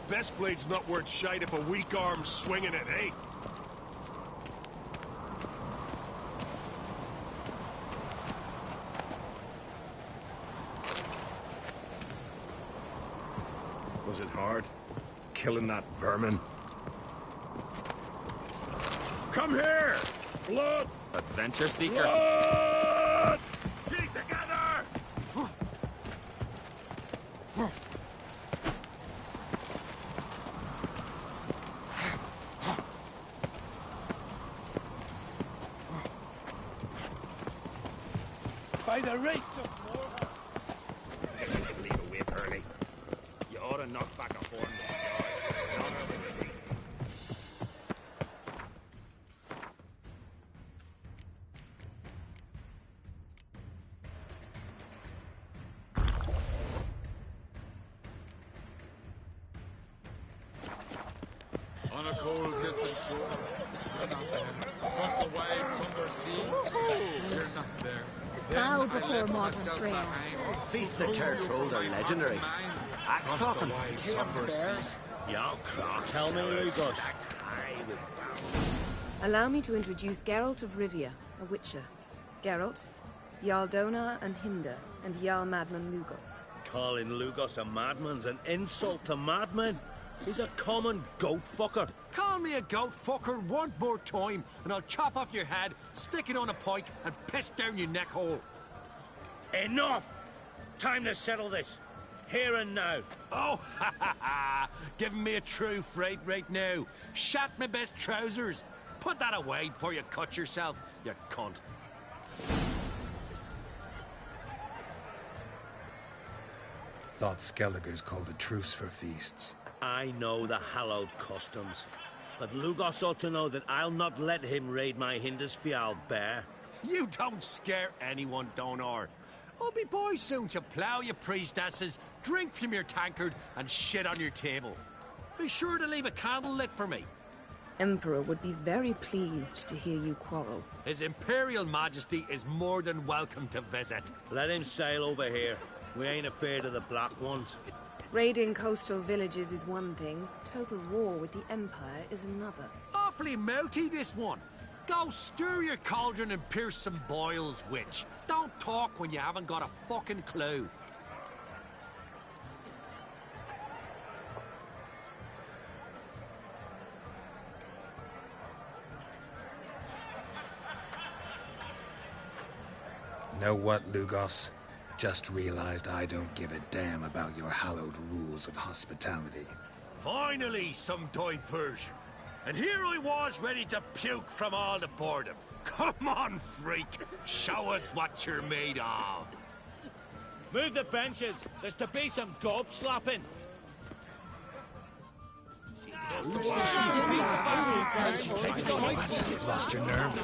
best blade's not worth shite if a weak arm's swinging it, eh? Was it hard? Killing that vermin? Come here! Blood! Adventure seeker? Blood! Keep together! By the race of Leave a whip early. You ought to knock back a horn. On a cold, distant shore, you're not there. Across the wide, somber sea, you're not there. Bow before modern frail. Feasts at Tertrold are legendary. Axe tossing, timber bears. Tell me, Lugos. Allow me to introduce Geralt of Rivia, a witcher. Geralt, Jarl Donar and Hinder, and Jarl Madman Lugos. Calling Lugos a madman's an insult to madmen. He's a common goat fucker. Call me a goat fucker one more time, and I'll chop off your head, stick it on a pike, and piss down your neck hole. Enough! Time to settle this. Here and now. Oh, ha ha ha! Giving me a true fright right now. Shat my best trousers. Put that away before you cut yourself, you cunt. Thought Skelliger's called a truce for feasts. I know the hallowed customs, but Lugos ought to know that I'll not let him raid my Hindisfial bear. You don't scare anyone, Donar. I'll be boys soon to plough your priestesses, drink from your tankard, and shit on your table. Be sure to leave a candle lit for me. Emperor would be very pleased to hear you quarrel. His Imperial Majesty is more than welcome to visit. Let him sail over here. We ain't afraid of the Black Ones. Raiding coastal villages is one thing. Total war with the Empire is another. Awfully mouty, this one. Go stir your cauldron and pierce some boils, witch. Don't talk when you haven't got a fucking clue. Know what, Lugos? Just realized I don't give a damn about your hallowed rules of hospitality. Finally, some diversion. And here I was ready to puke from all the boredom. Come on, freak. Show us what you're made of. Move the benches. There's to be some gob slapping. Lost your nerve?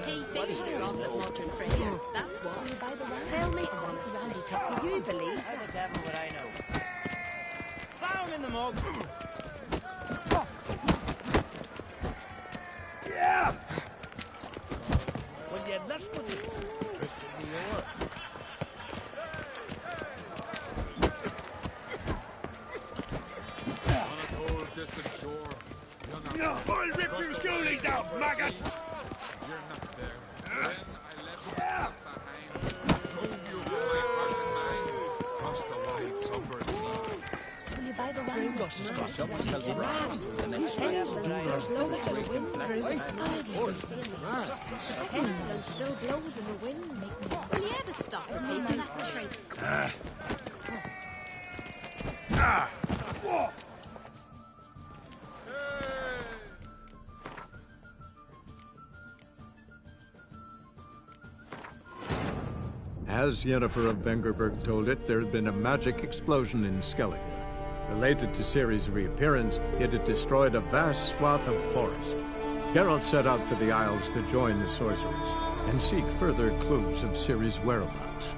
Hey, figure on the modern frail. That's what. Tell me honestly, do you believe? How the devil would I know? Clown in the mug! Yeah! Well, yeah, let's go to Christian Dior. On a cold, distant shore, you're not there. I'll rip your ghoulies out, maggot! You're not there. Then I left myself behind, drove you from my heart and mind, across the wide, somber sea. So you buy the wine. Lugos has got up until the rats. The next Pestilence still blows in the wind. Will you ever stop taking that tree? As Yennefer of Vengerberg told it, there had been a magic explosion in Skellige. Related to Ciri's reappearance, it had destroyed a vast swath of forest. Geralt set out for the Isles to join the sorcerers and seek further clues of Ciri's whereabouts.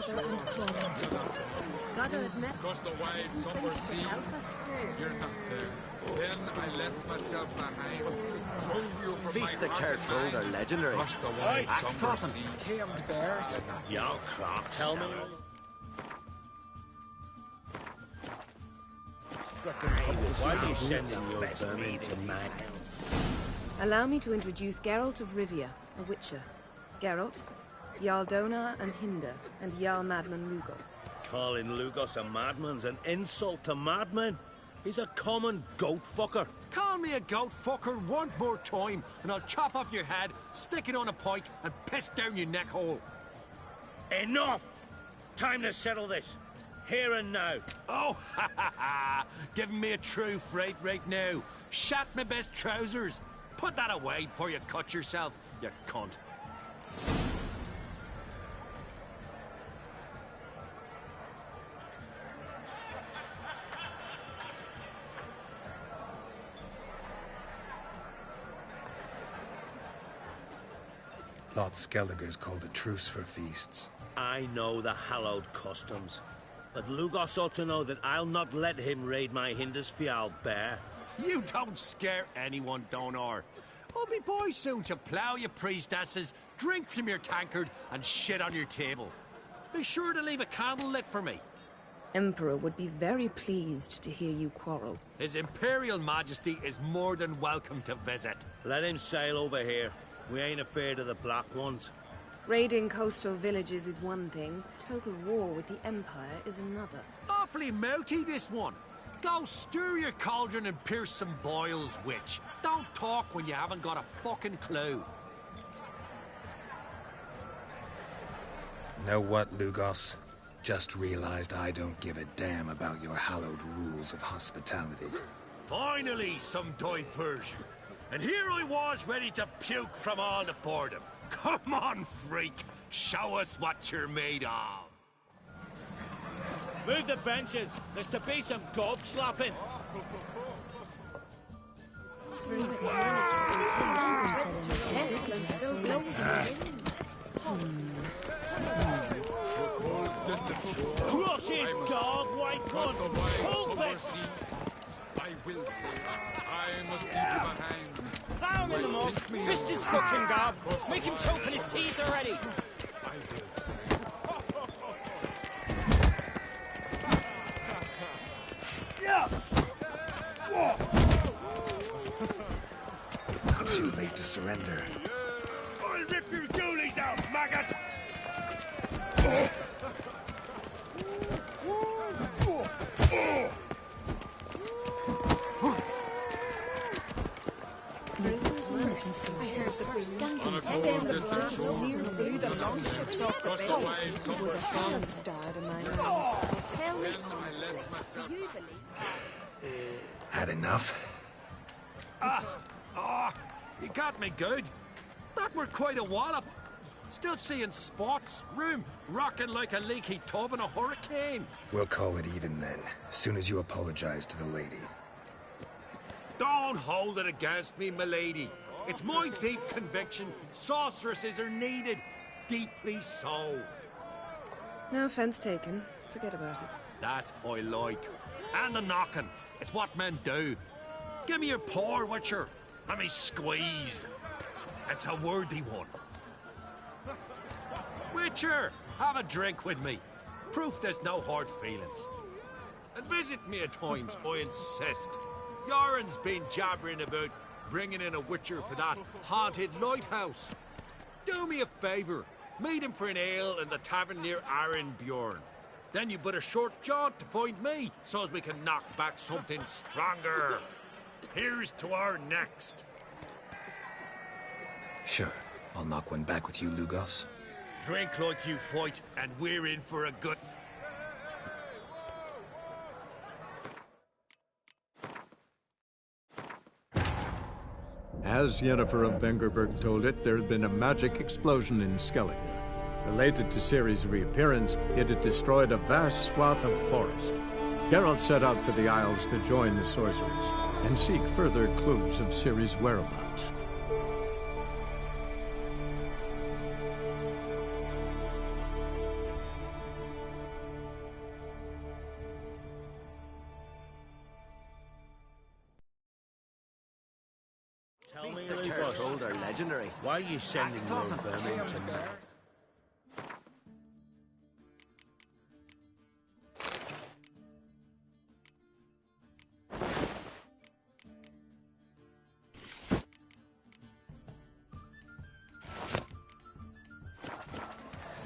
father and Cora. Gotta admit, Across the wide somber sea, you're not there. Then I left myself behind, drove you from Feast my of heart and Kertrode mind. are legendary. Across the wide Axe somber tossing, sea. tamed bears. Yo, Croc, tell me. Why are you sending your vermin to man? allow me to introduce Geralt of Rivia, a witcher. Geralt, Jarl Donar and Hinder, and Jarl Madman Lugos. Calling Lugos a madman's an insult to madmen. He's a common goat fucker. Call me a goat fucker one more time, and I'll chop off your head, stick it on a pike, and piss down your neck hole. Enough! Time to settle this. Here and now. Oh, ha ha ha! Giving me a true fright right now. Shat my best trousers. Put that away before you cut yourself, you cunt. Lot Skelliger's called a truce for feasts. I know the hallowed customs. But Lugos ought to know that I'll not let him raid my Hindisfial bear. You don't scare anyone, Donar. I'll be boys soon to plough your priestesses, drink from your tankard, and shit on your table. Be sure to leave a candle lit for me. Emperor would be very pleased to hear you quarrel. His Imperial Majesty is more than welcome to visit. Let him sail over here. We ain't afraid of the Black Ones. Raiding coastal villages is one thing. Total war with the Empire is another. Awfully mouty, this one. Go stir your cauldron and pierce some boils, witch. Don't talk when you haven't got a fucking clue. Know what, Lugos? Just realized I don't give a damn about your hallowed rules of hospitality. Finally, some diversion. And here I was ready to puke from all the boredom. Come on, freak. Show us what you're made of. Move the benches. There's to be some gob slapping. Still blows in the winds. Crush his gob, white Across the one. wide Hold somber it. sea, I will say, I must leave you behind. Plow him in the mud. Fist his fucking gob. Make him choke on his teeth already. I will say. Not too late to surrender. I'll rip your ghoulies out, maggot! On a cold distance shore, blew the longships off the across the boat. wide It somber was a sea, hard star to my mind. Tell me then I honestly, left myself do you believe... Had enough? You got me good. That were quite a wallop. Still seeing spots, room rocking like a leaky tub in a hurricane. We'll call it even then, soon as you apologize to the lady. Don't hold it against me, milady. It's my deep conviction sorceresses are needed. Deeply so. No offense taken. Forget about it. That I like. And the knocking. It's what men do. Give me your paw, Witcher. Let me squeeze. It's a worthy one. Witcher, have a drink with me. Proof there's no hard feelings. And visit me at times, I insist. Yoren's been jabbering about bringing in a Witcher for that haunted lighthouse. Do me a favour. Meet him for an ale in the tavern near Arenbjorn. Then you but a short jaunt to find me, so as we can knock back something stronger. Here's to our next. Sure, I'll knock one back with you, Lugos. Drink like you fight, and we're in for a good... As Yennefer of Vengerberg told it, there had been a magic explosion in Skellige. Related to Ciri's reappearance, it had destroyed a vast swath of forest. Geralt set out for the Isles to join the sorcerers and seek further clues of Ciri's whereabouts. me, The Lugos, Turtles are legendary. why are you sending Lord Vermin to me?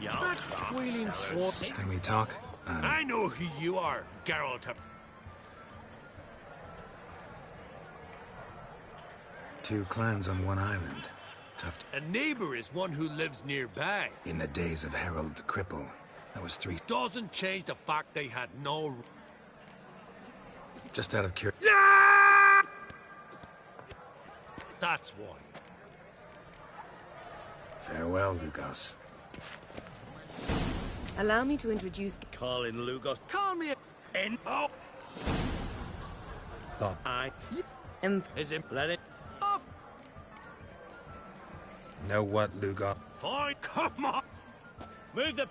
That squealing swat. Can we talk? I know who you are, Geralt of... Two clans on one island. Tough. A neighbor is one who lives nearby. In the days of Harold the Cripple, that was three. Doesn't change the fact they had no... Just out of curiosity. Yeah! That's why. Farewell, Lugos. Allow me to introduce... Calling Lugos. Call me a... Oh! Thought I Is him... let it Off! know what, Lugos? Fine, come on! move the.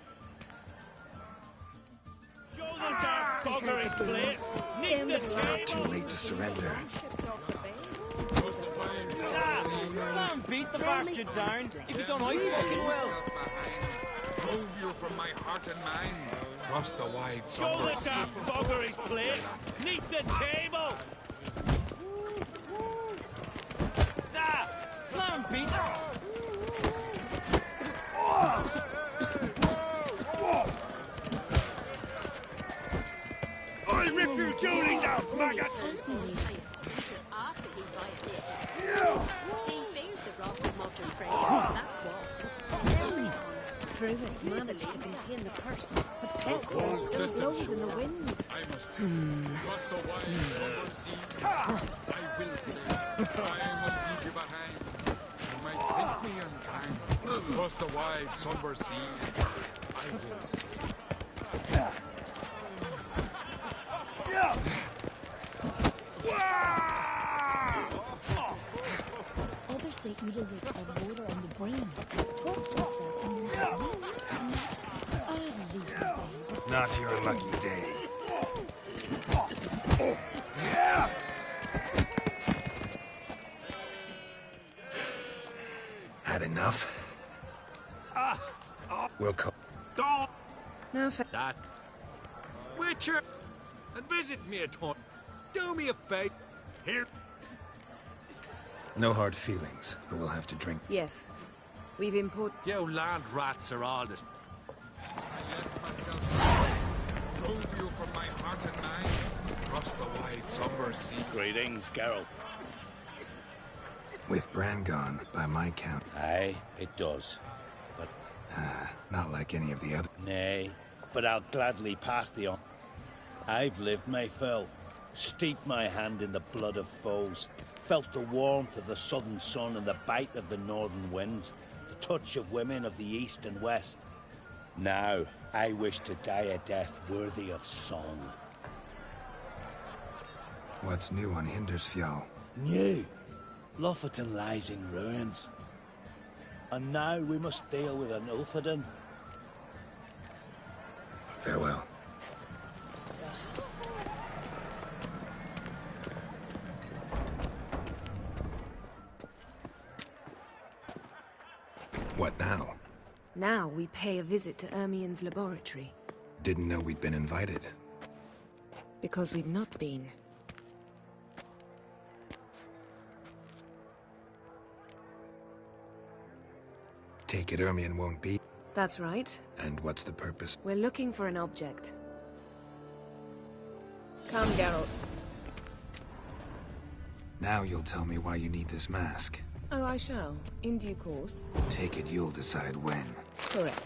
Show the dark bugger his place. Nick the Too table. late to surrender. Come on, beat the bastard down. If you don't, I fucking will. Drove you from my heart and mind. Across the wide Show summer the sea. dark bugger his place. Nick the table. Da! Come on, beat I'll rip your goonies out, maggot! After he violated. He fears the wrath of modern Freya, that's what. Druids managed to contain the curse, but pestilence still blows in the winds. I must cross the wide summer sea. I will say, I must leave you behind. You might think me unkind. Cross the wide somber sea. I will say. Others say evil witches have water on the brain. Talk to yourself and you'll get meat. I'll leave you be. Not your lucky day. Had enough? We'll call. Don't... No, fa- That... Witcher! And visit me at home. Do me a favor. Here. No hard feelings, but we'll have to drink. yes. We've imported... You land rats are all this... I left myself drove you from my heart and mind. Across the wide somber sea. Greetings, Geralt. With Bran gone, by my count, Aye, it does. But not like any of the other. nay, but I'll gladly pass the on. I've lived my fill, steeped my hand in the blood of foes, felt the warmth of the southern sun and the bite of the northern winds, the touch of women of the east and west. Now, I wish to die a death worthy of song. What's new on Hindersfjall? New. Lofoten lies in ruins. And now we must deal with an Ulfheden. Farewell. What now? Now we pay a visit to Ermien's laboratory, Didn't know we'd been invited. because we've not been. Take it Ermien won't be. That's right. And what's the purpose? We're looking for an object. Come, Geralt. Now you'll tell me why you need this mask. Oh, I shall. In due course. Take it you'll decide when. Correct.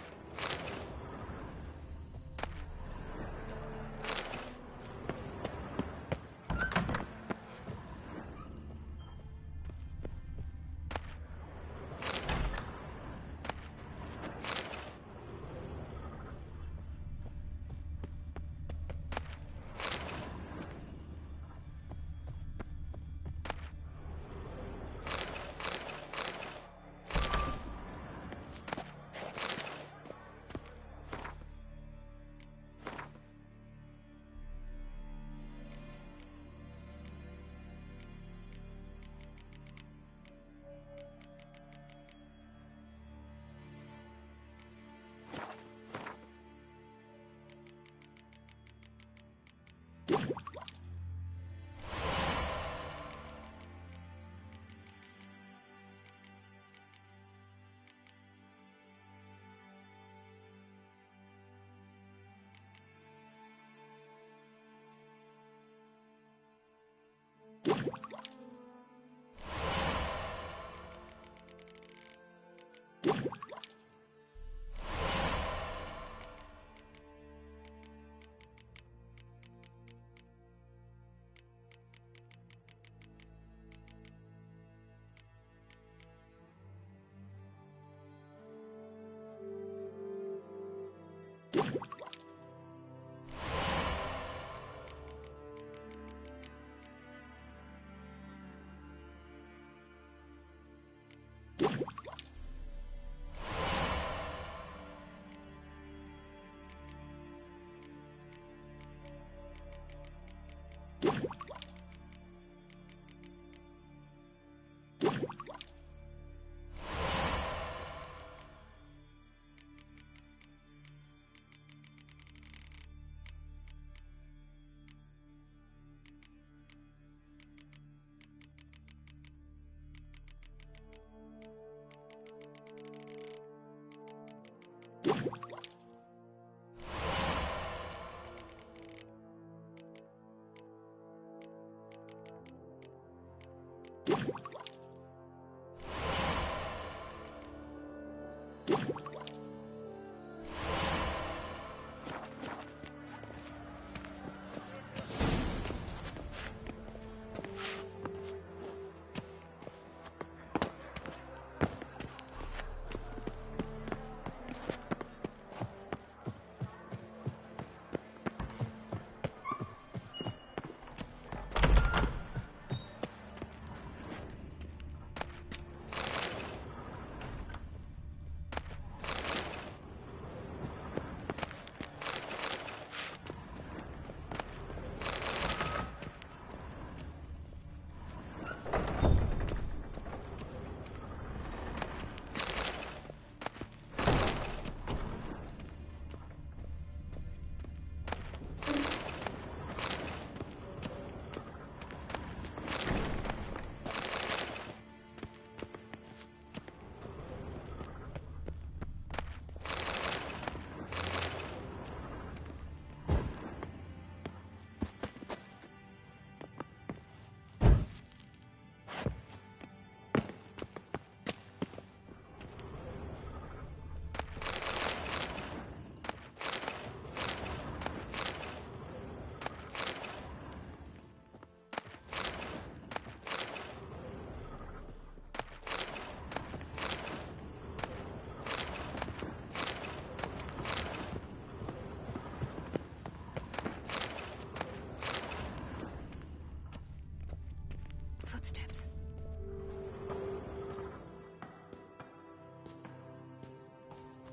Footsteps.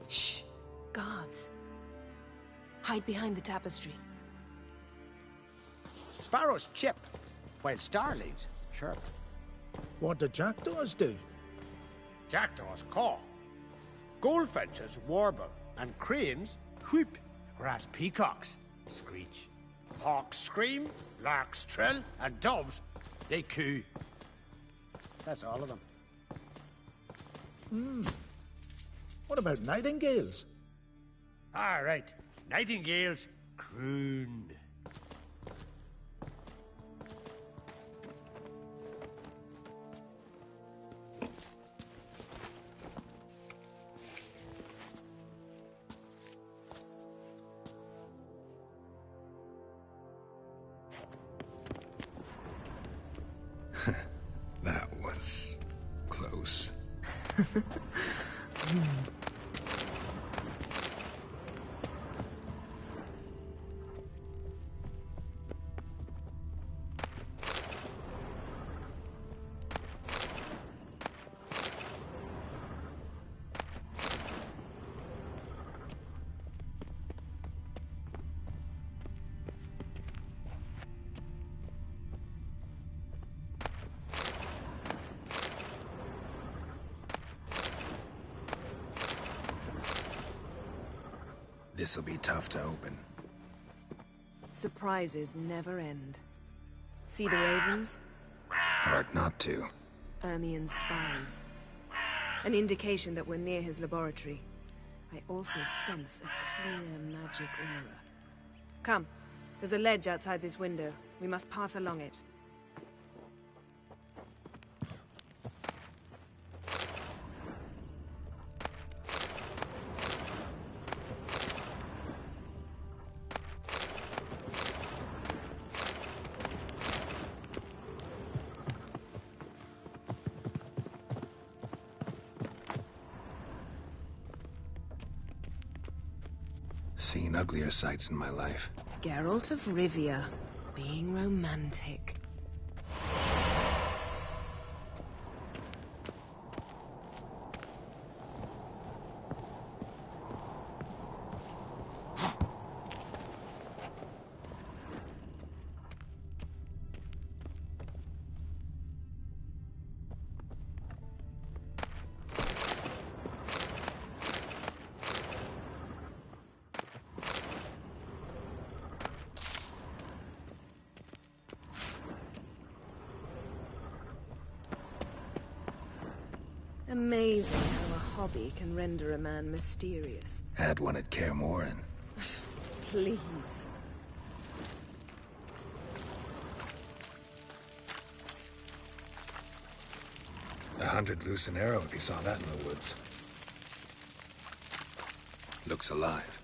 Shh. Guards. Hide behind the tapestry. Sparrows chip, while starlings chirp. What do jackdaws do? Jackdaws caw. Goldfinches warble, and cranes whoop, whereas peacocks screech. Hawks scream, larks trill, and doves, they coo. That's all of them. What about nightingales? All right, nightingales croon. That was close. This'll be tough to open. Surprises never end. See the ravens? Hard not to. Ermien's spies. An indication that we're near his laboratory. I also sense a clear magic aura. Come. There's a ledge outside this window. We must pass along it. Seen uglier sights in my life. Geralt of Rivia, being romantic. Amazing how a hobby can render a man mysterious. Had one at Kaer Morhen. Please. A 100 loose an arrow if you saw that in the woods. Looks alive.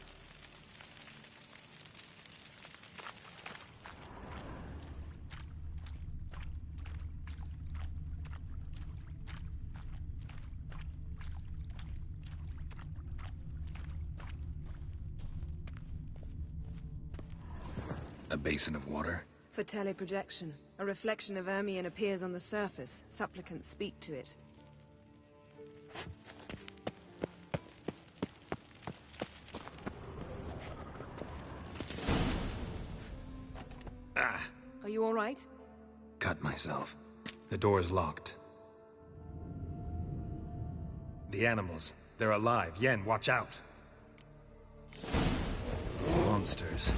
A basin of water? For teleprojection. A reflection of Ermien appears on the surface. Supplicants speak to it. Ah! Are you all right? Cut myself. The door's locked. The animals. They're alive. Yen, watch out! Monsters.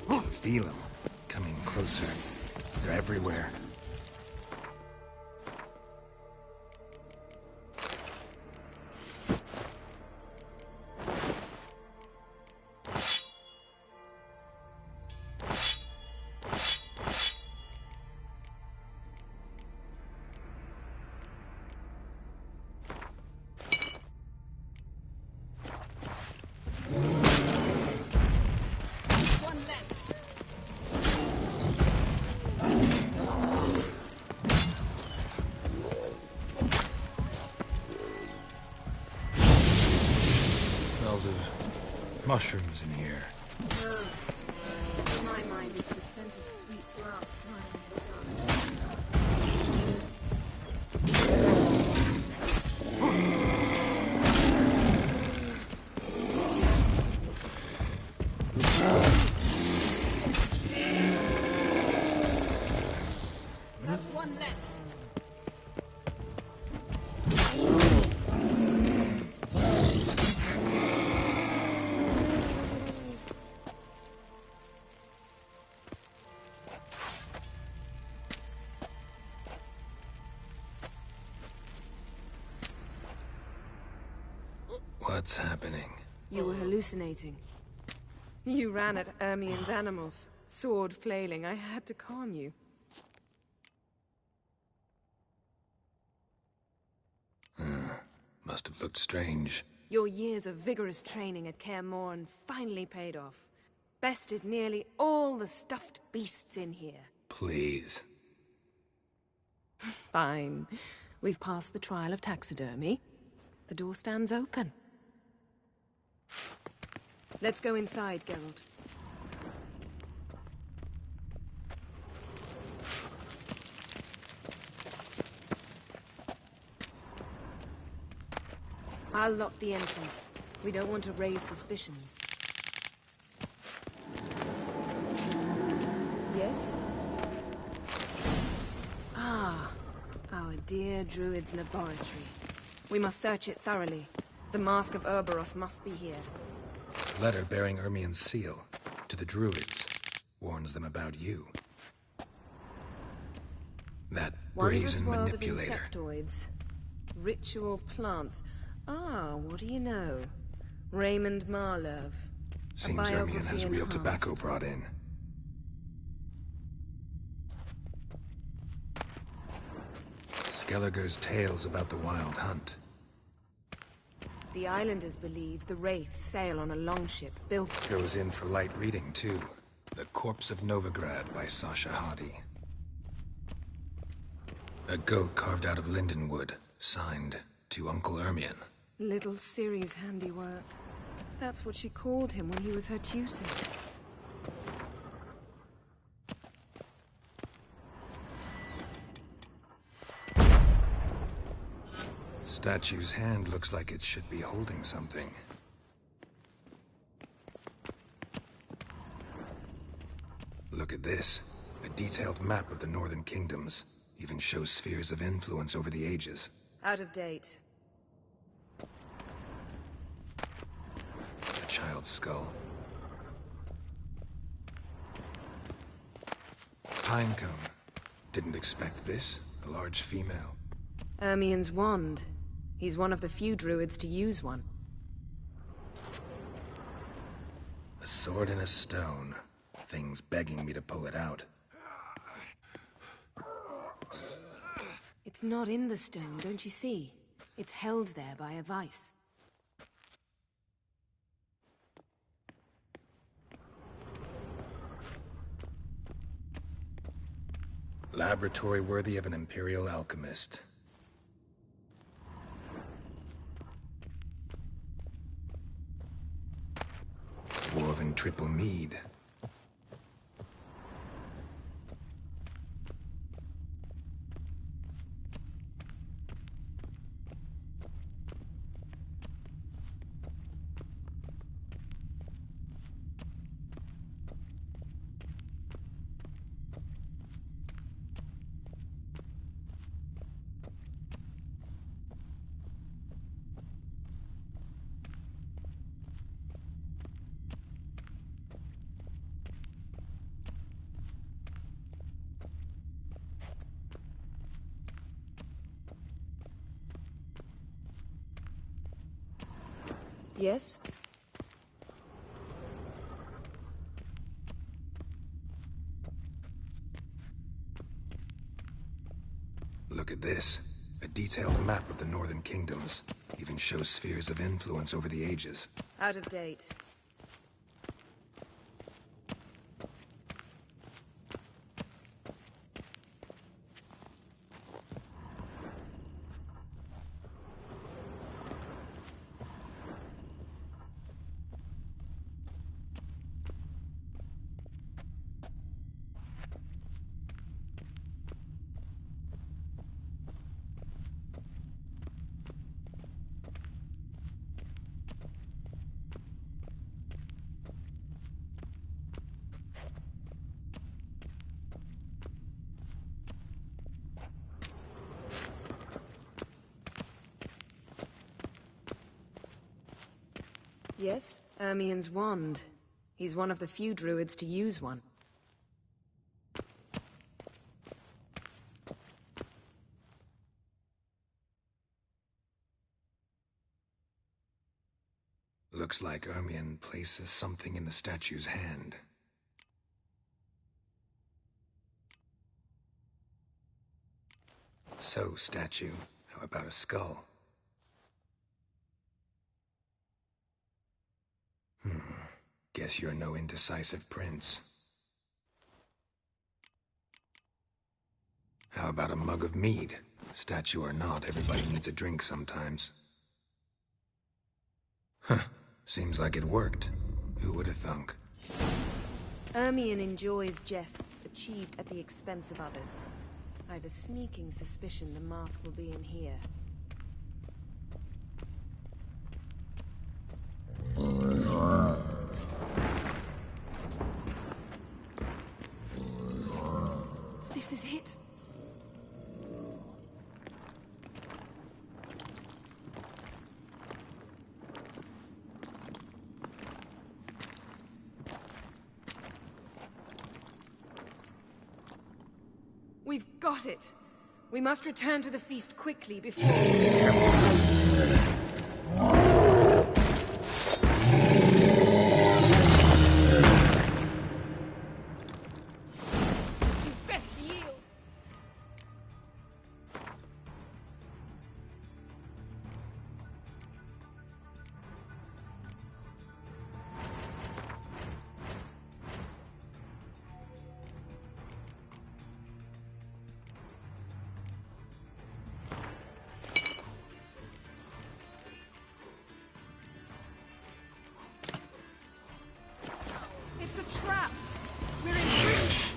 I can feel them. Coming closer. They're everywhere. Mushrooms in here. In my mind, it's the scent of sweet grass drying in the sun. Just one less. What's happening? You were hallucinating. You ran at Ermien's animals, sword flailing. I had to calm you. Must have looked strange. Your years of vigorous training at Kaer Morhen finally paid off. Bested nearly all the stuffed beasts in here. Please. Fine. We've passed the trial of taxidermy. The door stands open. Let's go inside, Geralt. I'll lock the entrance. We don't want to raise suspicions. Yes? Ah, our dear Druid's laboratory. We must search it thoroughly. The Mask of Urboros must be here. A letter bearing Ermien's seal to the Druids warns them about you. That Wondrous brazen world of manipulator. insectoids. Ritual plants. Ah, what do you know? Raymond Marlove. Seems Ermien has real tobacco brought in. Skellige's tales about the Wild Hunt. The islanders believe the Wraiths sail on a longship built... Goes in for light reading, too. The Corpse of Novigrad by Sasha Hadi. A goat carved out of lindenwood, signed to Uncle Ermien. Little Ciri's handiwork. That's what she called him when he was her tutor. Statue's hand looks like it should be holding something. Look at this. A detailed map of the Northern Kingdoms. Even shows spheres of influence over the ages. Out of date. A child's skull. Pinecone. Didn't expect this. A large female. Ermien's wand. He's one of the few druids to use one. A sword and a stone. Thing's begging me to pull it out. It's not in the stone, don't you see? It's held there by a vice. Laboratory worthy of an Imperial alchemist. Dwarven triple mead. Yes? Look at this. A detailed map of the Northern Kingdoms. Even shows spheres of influence over the ages. Out of date. Yes, Ermien's wand. He's one of the few druids to use one. Looks like Ermien places something in the statue's hand. So, statue, how about a skull? Guess you're no indecisive prince. How about a mug of mead? Statue or not, everybody needs a drink sometimes. Huh. Seems like it worked. Who would have thunk? Ermien enjoys jests achieved at the expense of others. I've a sneaking suspicion the mask will be in here. This is it. We've got it. We must return to the feast quickly before... You best yield. It's a trap! We're in breach!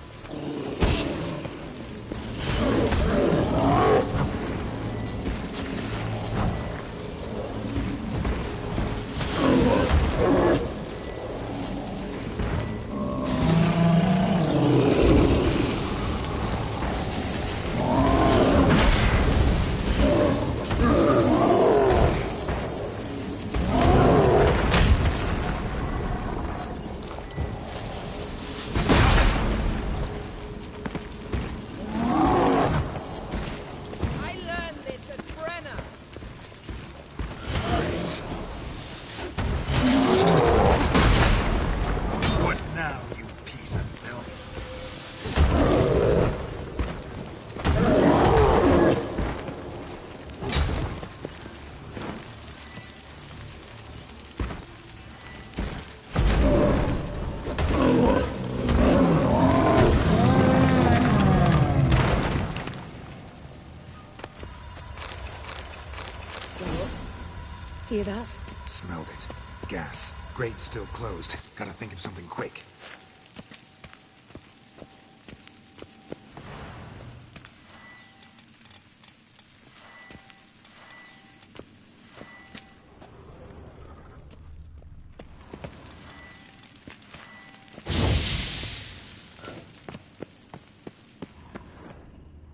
Hear that? Smelled it. Gas. Grate's still closed. Gotta think of something quick.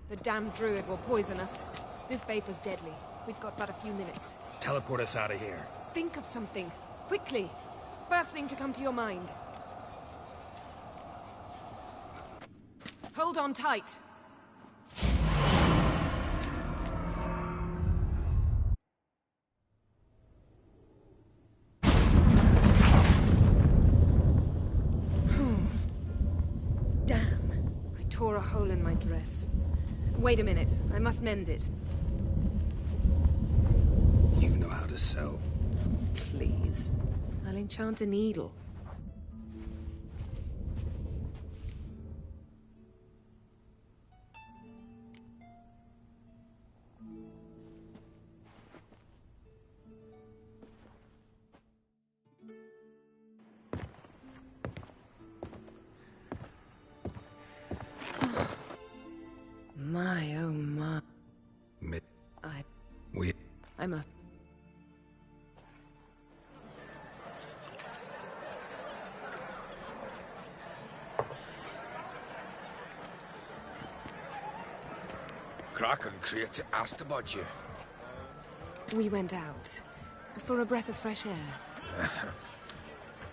The damned druid will poison us. This vapor's deadly. We've got but a few minutes. Teleport us out of here. Think of something. Quickly. First thing to come to your mind. Hold on tight. Damn. I tore a hole in my dress. Wait a minute. I must mend it. You know how to sew. Please. I'll enchant a needle. My, oh my. I must... Crack and Crate asked about you. We went out. For a breath of fresh air.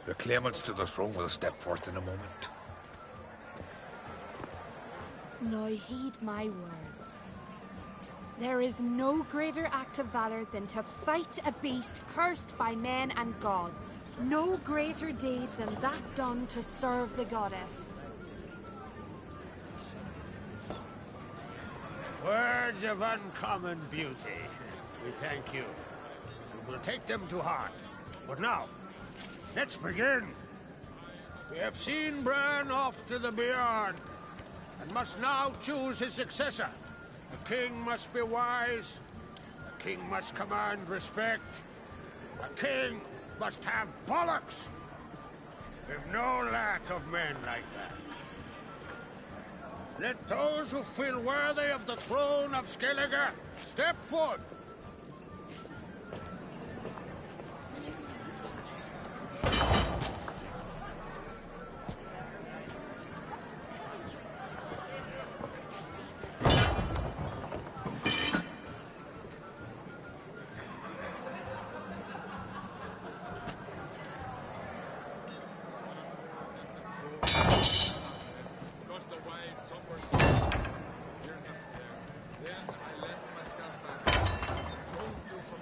The claimants to the throne will step forth in a moment. Now heed my words. There is no greater act of valor than to fight a beast cursed by men and gods. No greater deed than that done to serve the goddess. Words of uncommon beauty. We thank you. And we'll take them to heart. But now, let's begin. We have seen Bran off to the Beyond, and must now choose his successor. A king must be wise. A king must command respect. A king must have bollocks. We've no lack of men like that. Let those who feel worthy of the throne of Skellige step forth.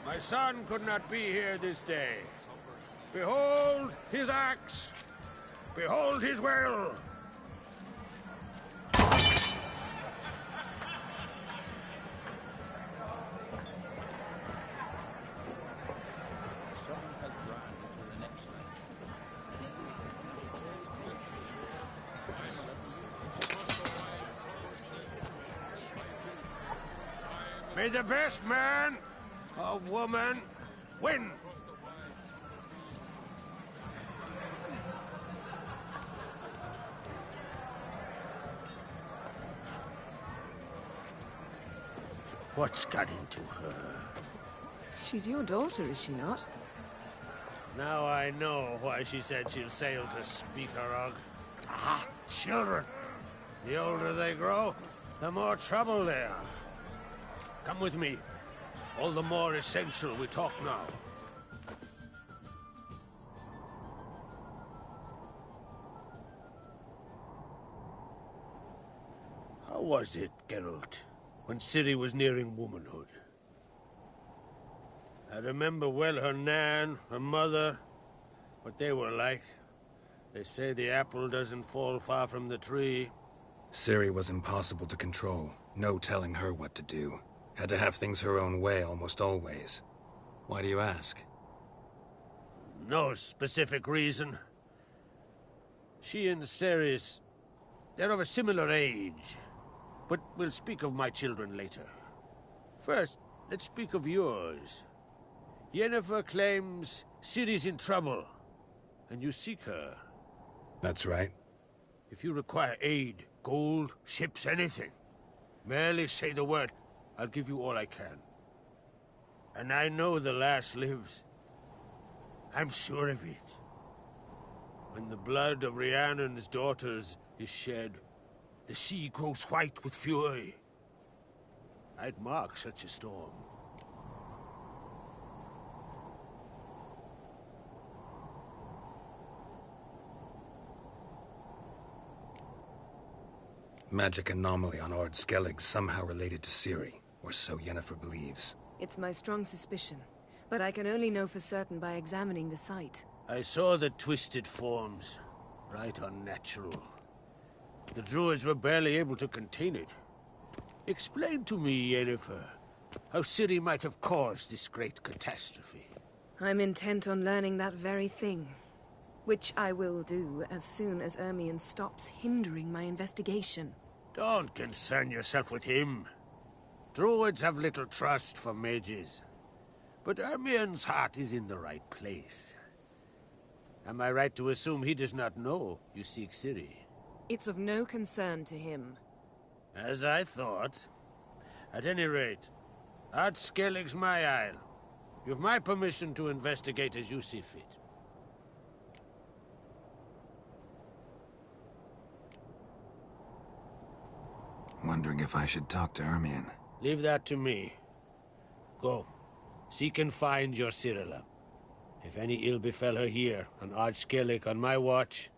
My son could not be here this day. Behold his axe. Behold his will. May the best man or woman win. What's got into her? She's your daughter, is she not? Now I know why she said she'll sail to Speakerog. Ah, children. The older they grow, the more trouble they are. Come with me. All the more essential we talk now. How was it, Geralt, when Ciri was nearing womanhood? I remember well her nan, her mother, what they were like. They say the apple doesn't fall far from the tree. Ciri was impossible to control. No telling her what to do. Had to have things her own way almost always. Why do you ask? No specific reason. She and Ceres, they're of a similar age. But we'll speak of my children later. First, let's speak of yours. Yennefer claims Ciri's in trouble, and you seek her. That's right. If you require aid, gold, ships, anything, merely say the word. I'll give you all I can. And I know the lass lives. I'm sure of it. When the blood of Rhiannon's daughters is shed, the sea grows white with fury. I'd mark such a storm. Magic anomaly on Ord Skellig somehow related to Ciri, or so Yennefer believes. It's my strong suspicion, but I can only know for certain by examining the site. I saw the twisted forms. Right unnatural. The druids were barely able to contain it. Explain to me, Yennefer, how Ciri might have caused this great catastrophe. I'm intent on learning that very thing. Which I will do as soon as Ermion stops hindering my investigation. Don't concern yourself with him. Druids have little trust for mages. But Ermion's heart is in the right place. Am I right to assume he does not know you seek Ciri? It's of no concern to him. As I thought. At any rate, Ard Skellig's my isle. You've my permission to investigate as you see fit. Wondering if I should talk to Ermion. Leave that to me. Go. Seek and find your Cirilla. If any ill befell her here, on Ard Skellig on my watch,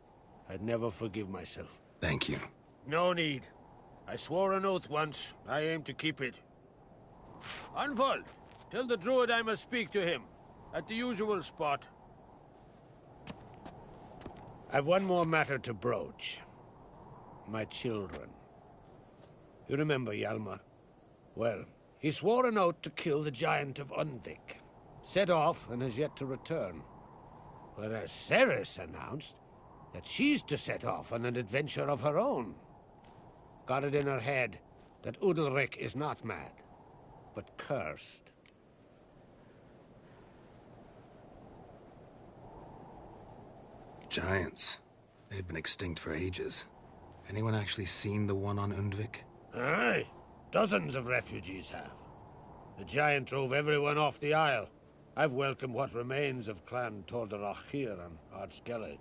I'd never forgive myself. Thank you. No need. I swore an oath once. I aim to keep it. Anvald, tell the druid I must speak to him. At the usual spot. I've one more matter to broach. My children. You remember Hjalmar? Well, he swore an oath to kill the giant of Undvik. Set off and has yet to return. Whereas Ceres announced that she's to set off on an adventure of her own. Got it in her head that Udalric is not mad, but cursed. Giants. They've been extinct for ages. Anyone actually seen the one on Undvik? Aye. Dozens of refugees have. The giant drove everyone off the Isle. I've welcomed what remains of Clan Tordarach here on Ard Skellig.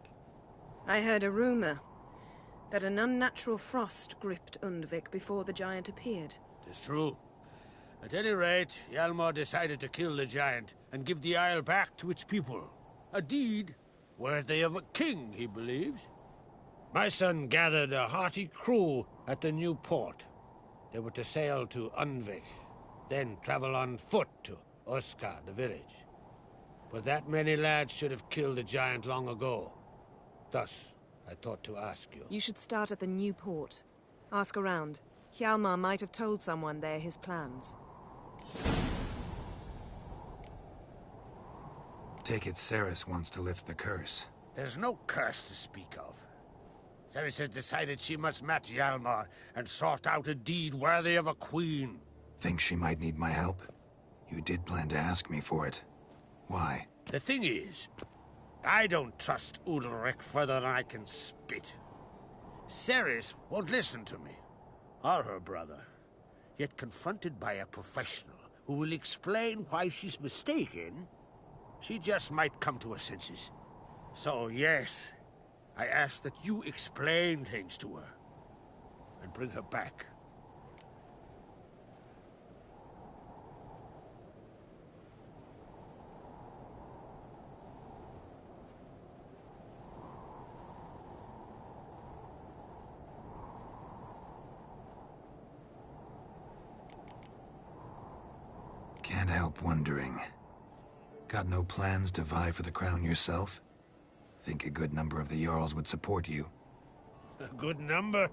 I heard a rumor that an unnatural frost gripped Undvik before the giant appeared. It's true. At any rate, Hjalmar decided to kill the giant and give the Isle back to its people. A deed worthy of a king, he believes. My son gathered a hearty crew at the new port. They were to sail to Undvik, then travel on foot to Oskar, the village. But that many lads should have killed the giant long ago. Thus, I thought to ask you. You should start at the new port. Ask around. Hjalmar might have told someone there his plans. Take it Ceres wants to lift the curse. There's no curse to speak of. Ceres has decided she must match Hjalmar and sort out a deed worthy of a queen. Think she might need my help? You did plan to ask me for it. Why? The thing is, I don't trust Udalric further than I can spit. Ceres won't listen to me, or her brother. Yet confronted by a professional who will explain why she's mistaken, she just might come to her senses. So yes, I ask that you explain things to her and bring her back. Can't help wondering. Got no plans to vie for the crown yourself? Think a good number of the Jarls would support you. A good number?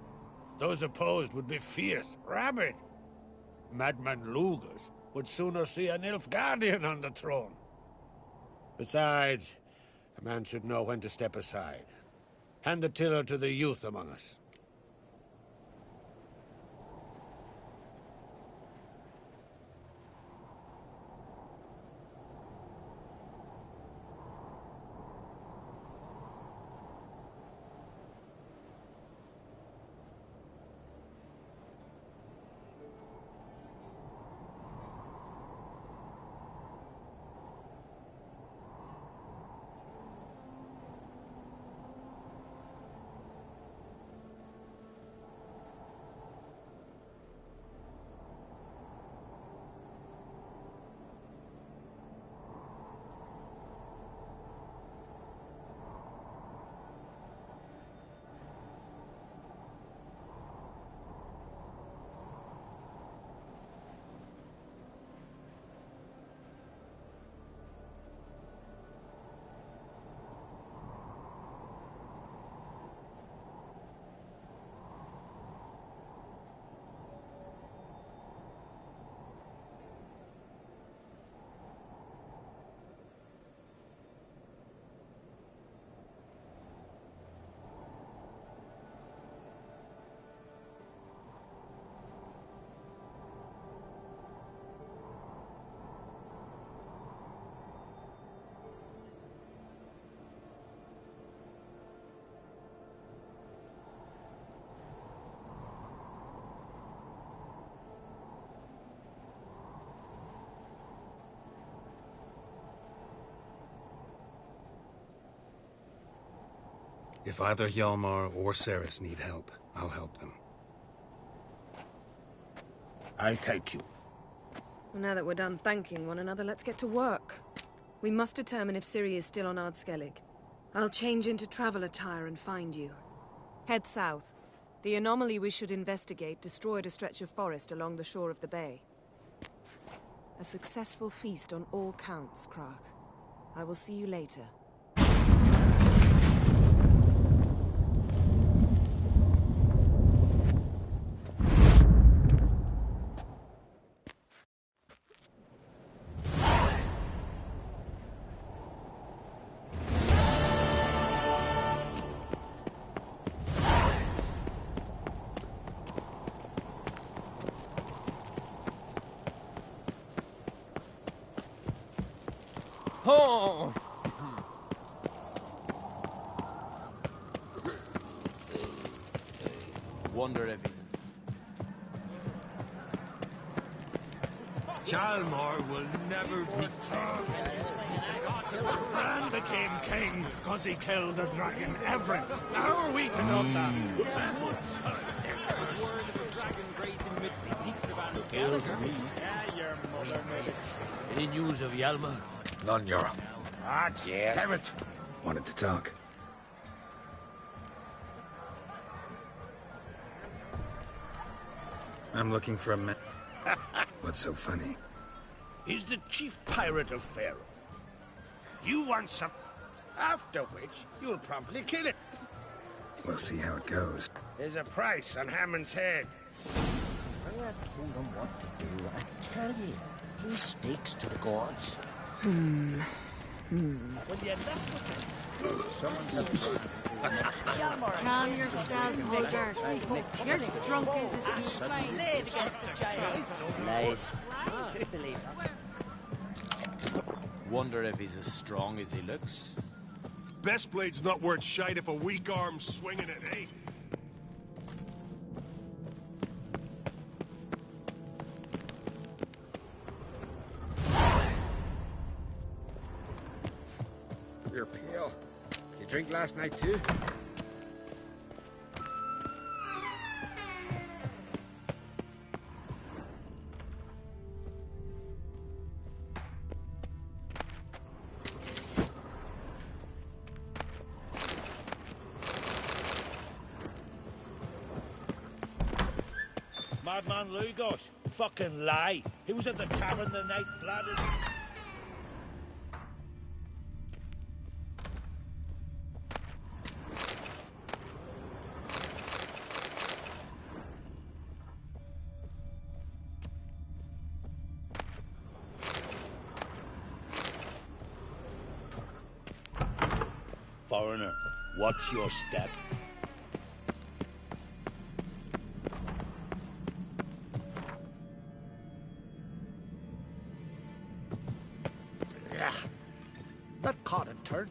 Those opposed would be fierce, rabid. Madman Lugas would sooner see an Nilfgaardian on the throne. Besides, a man should know when to step aside. Hand the tiller to the youth among us. If either Hjalmar or Ceres need help, I'll help them. I thank you. Well, now that we're done thanking one another, let's get to work. We must determine if Ciri is still on Ard Skellig. I'll change into travel attire and find you. Head south. The anomaly we should investigate destroyed a stretch of forest along the shore of the bay. A successful feast on all counts, Crach. I will see you later. Oh! Wonder if he's... Hjalmar will never be Bran became king because he killed the dragon Everett. How are we to talk that? Any news of Hjalmar? None, Jarl. Ah, yes. Damn it! Wanted to talk. I'm looking for a man. What's so funny? He's the chief pirate of Faerûn. You want some, after which you'll promptly kill it. We'll see how it goes. There's a price on Hammond's head. I told him what to do. I tell you, he speaks to the gods. Well, yeah, that's what... Calm yourself, Holger. You're drunk as a sea swine. Laid against the giant. Lies. Believe Wonder if he's as strong as he looks. Best blade's not worth shite if a weak arm's swinging it, eh? You're pale. You drink last night too? Madman Lugos. Fucking lie. He was at the tavern the night blooded. Foreigner, watch your step. That caught a turn.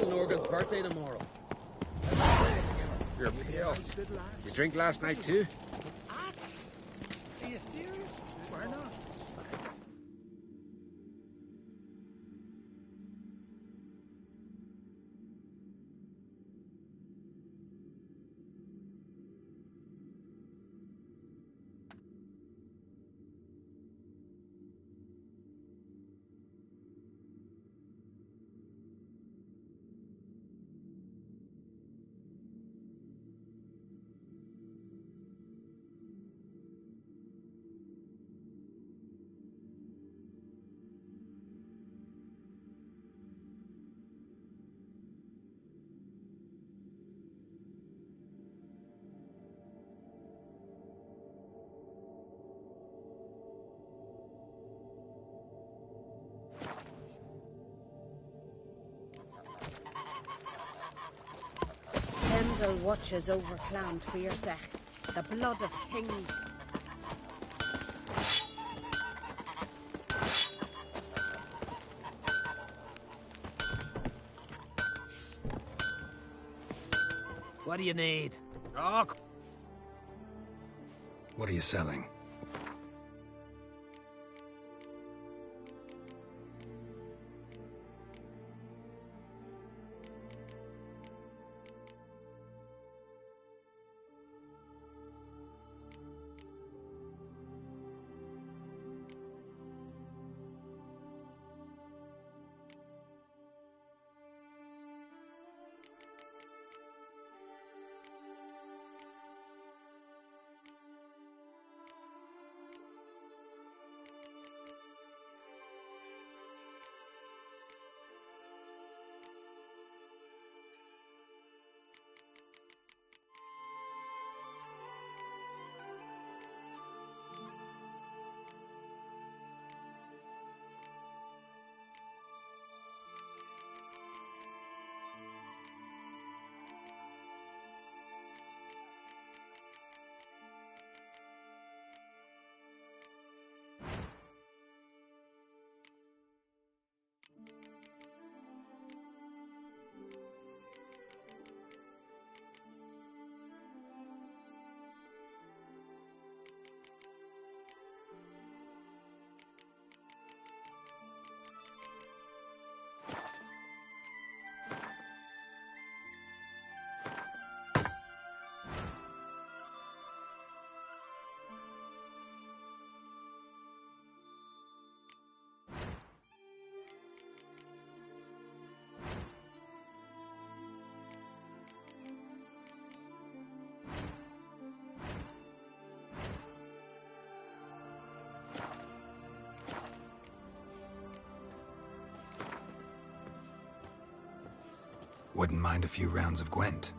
Norgan's birthday tomorrow. You're pale. You drink last night too? Are you serious? Why not? Pendle watches over Clan Tweersech. The blood of kings. What do you need? Oh, What are you selling? Wouldn't mind a few rounds of Gwent.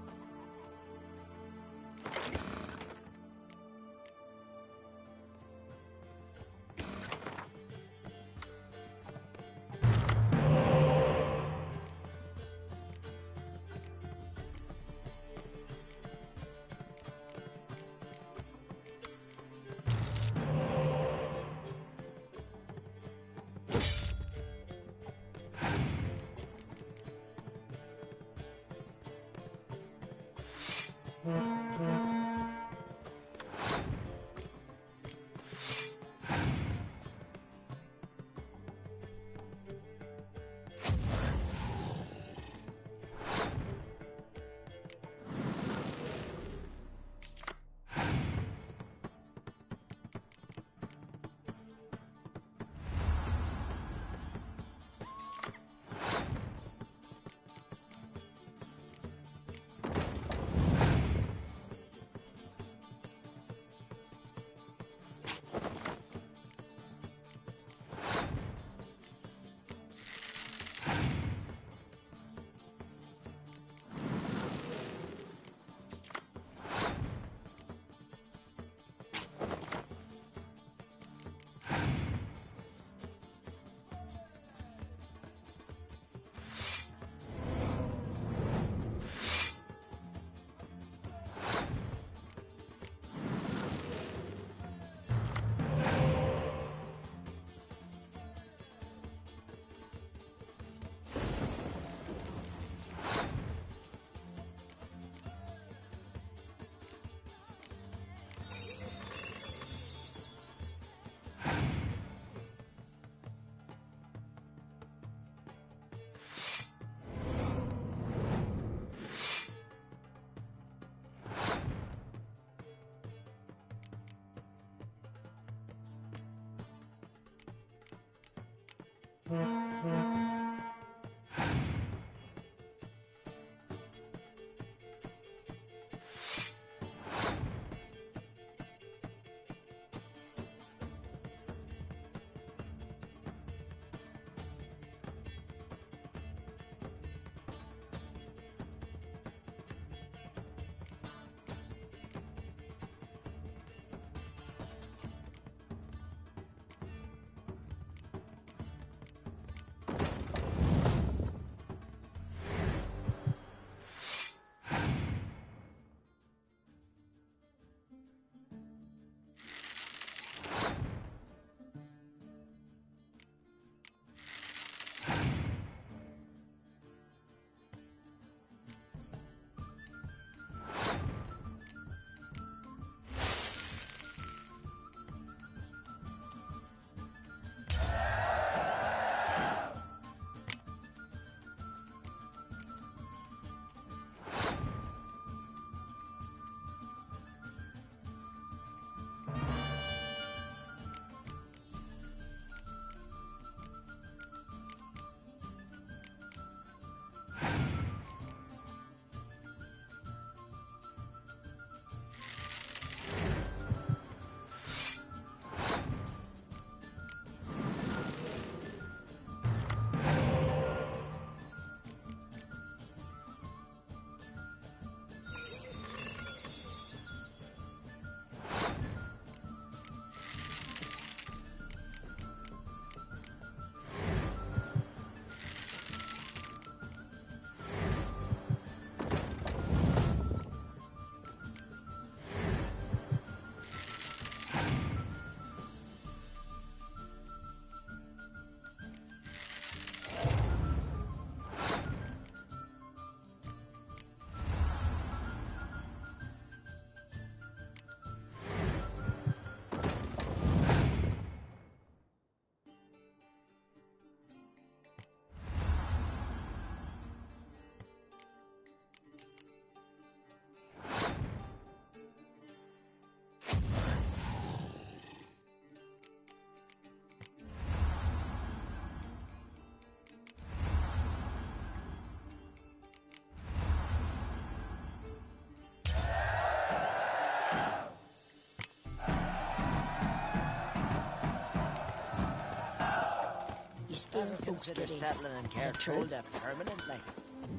stay in folks' Consider days. settling in Is it true? Cairtolda permanently.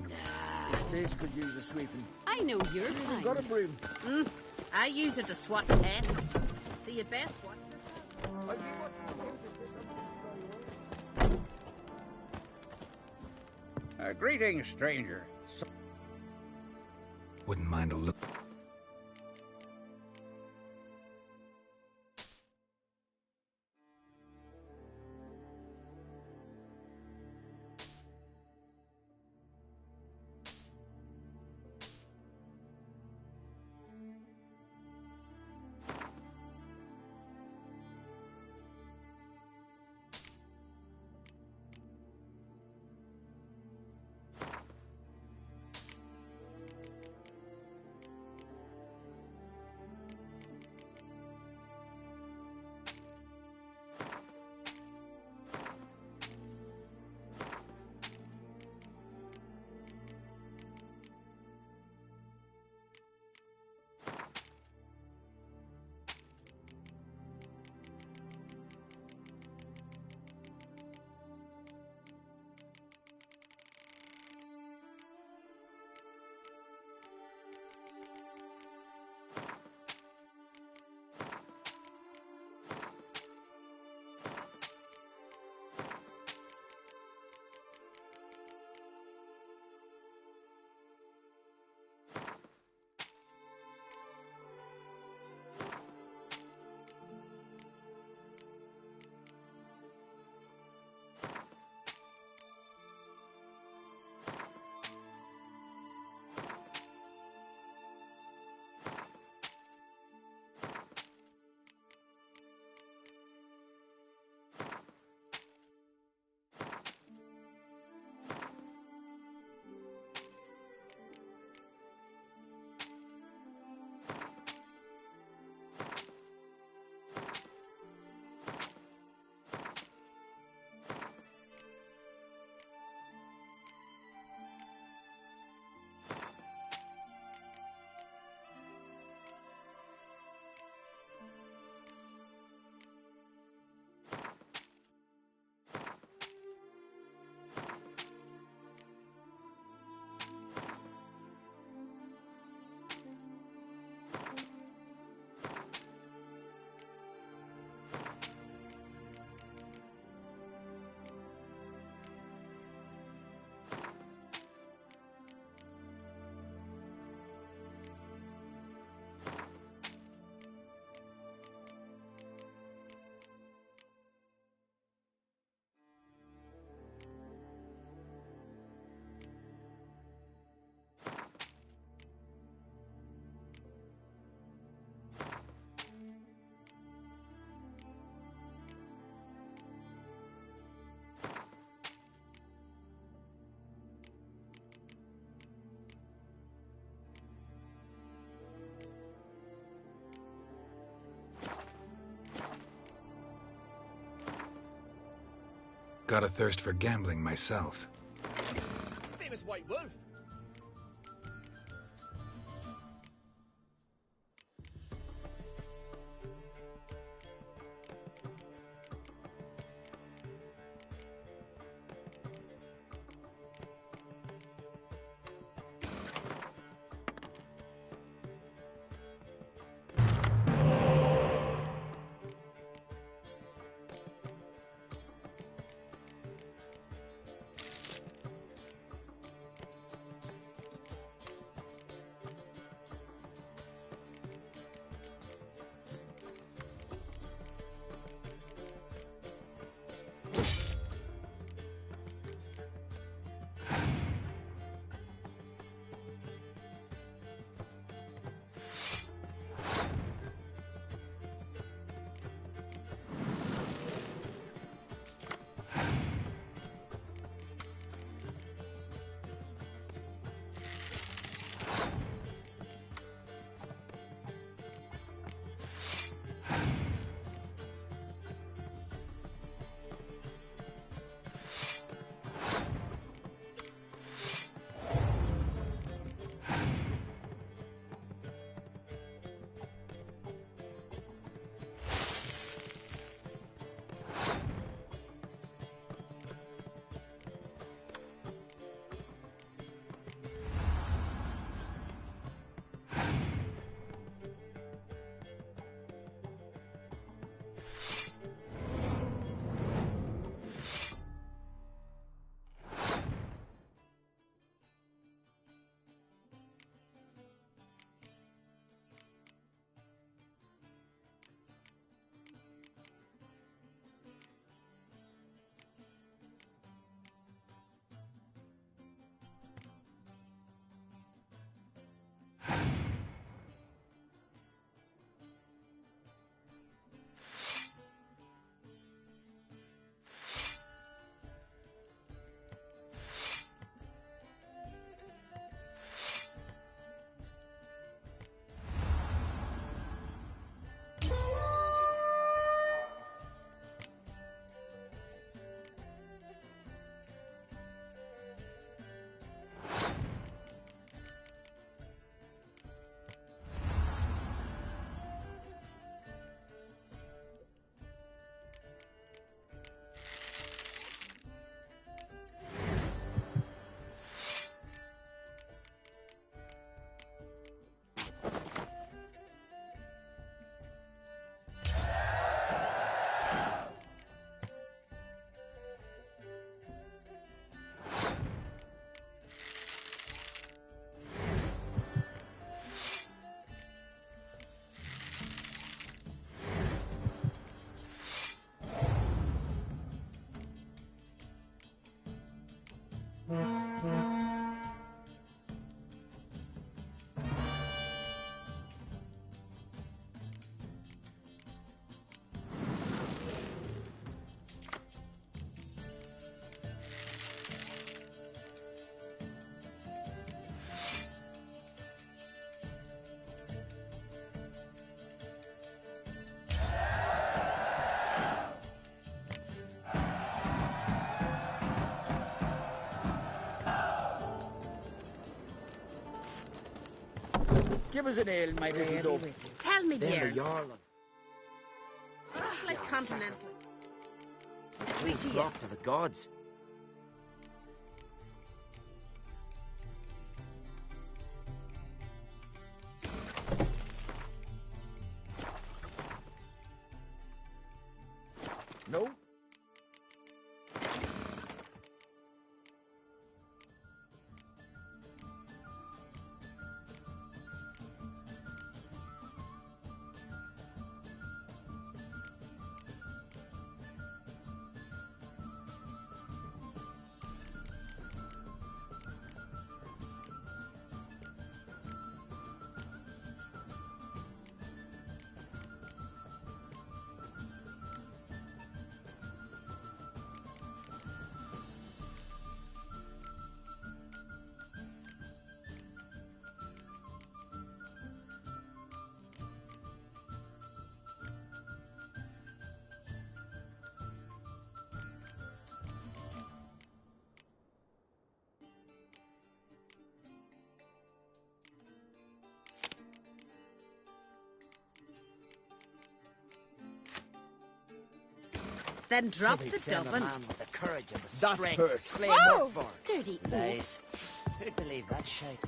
Nah, place could use a sweeping. I know your kind. Got a broom. I use it to swat pests. So you'd best watch. Greetings, stranger. Wouldn't mind a look. Got a thirst for gambling myself. Famous White Wolf. Give us an ale, my little dove. Tell me, Then the dear. Jarl Like continental. will flock to the gods. No? Then drop So they'd the send a dubbin. man with the courage and the That's strength hurt. to slay Whoa! Murkvar. Dirty oaf. Lies. Who'd believe that shite?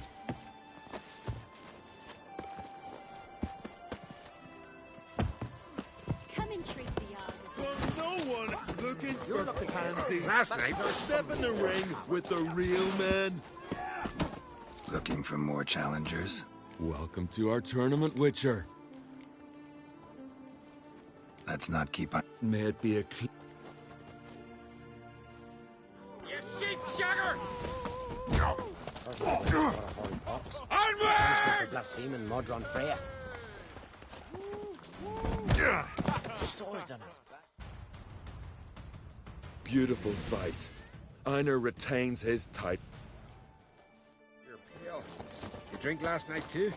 Come and treat the Jarl. No one looking You're for looking pansies. Last night Step in the ring with the real men. Looking for more challengers? Welcome to our tournament, Witcher. Let's not keep on. May it be a You sheep shagger! Punishment for blaspheming Modron Freya. Swords on his back. beautiful fight. Einar retains his title. You're pale. You drink last night too?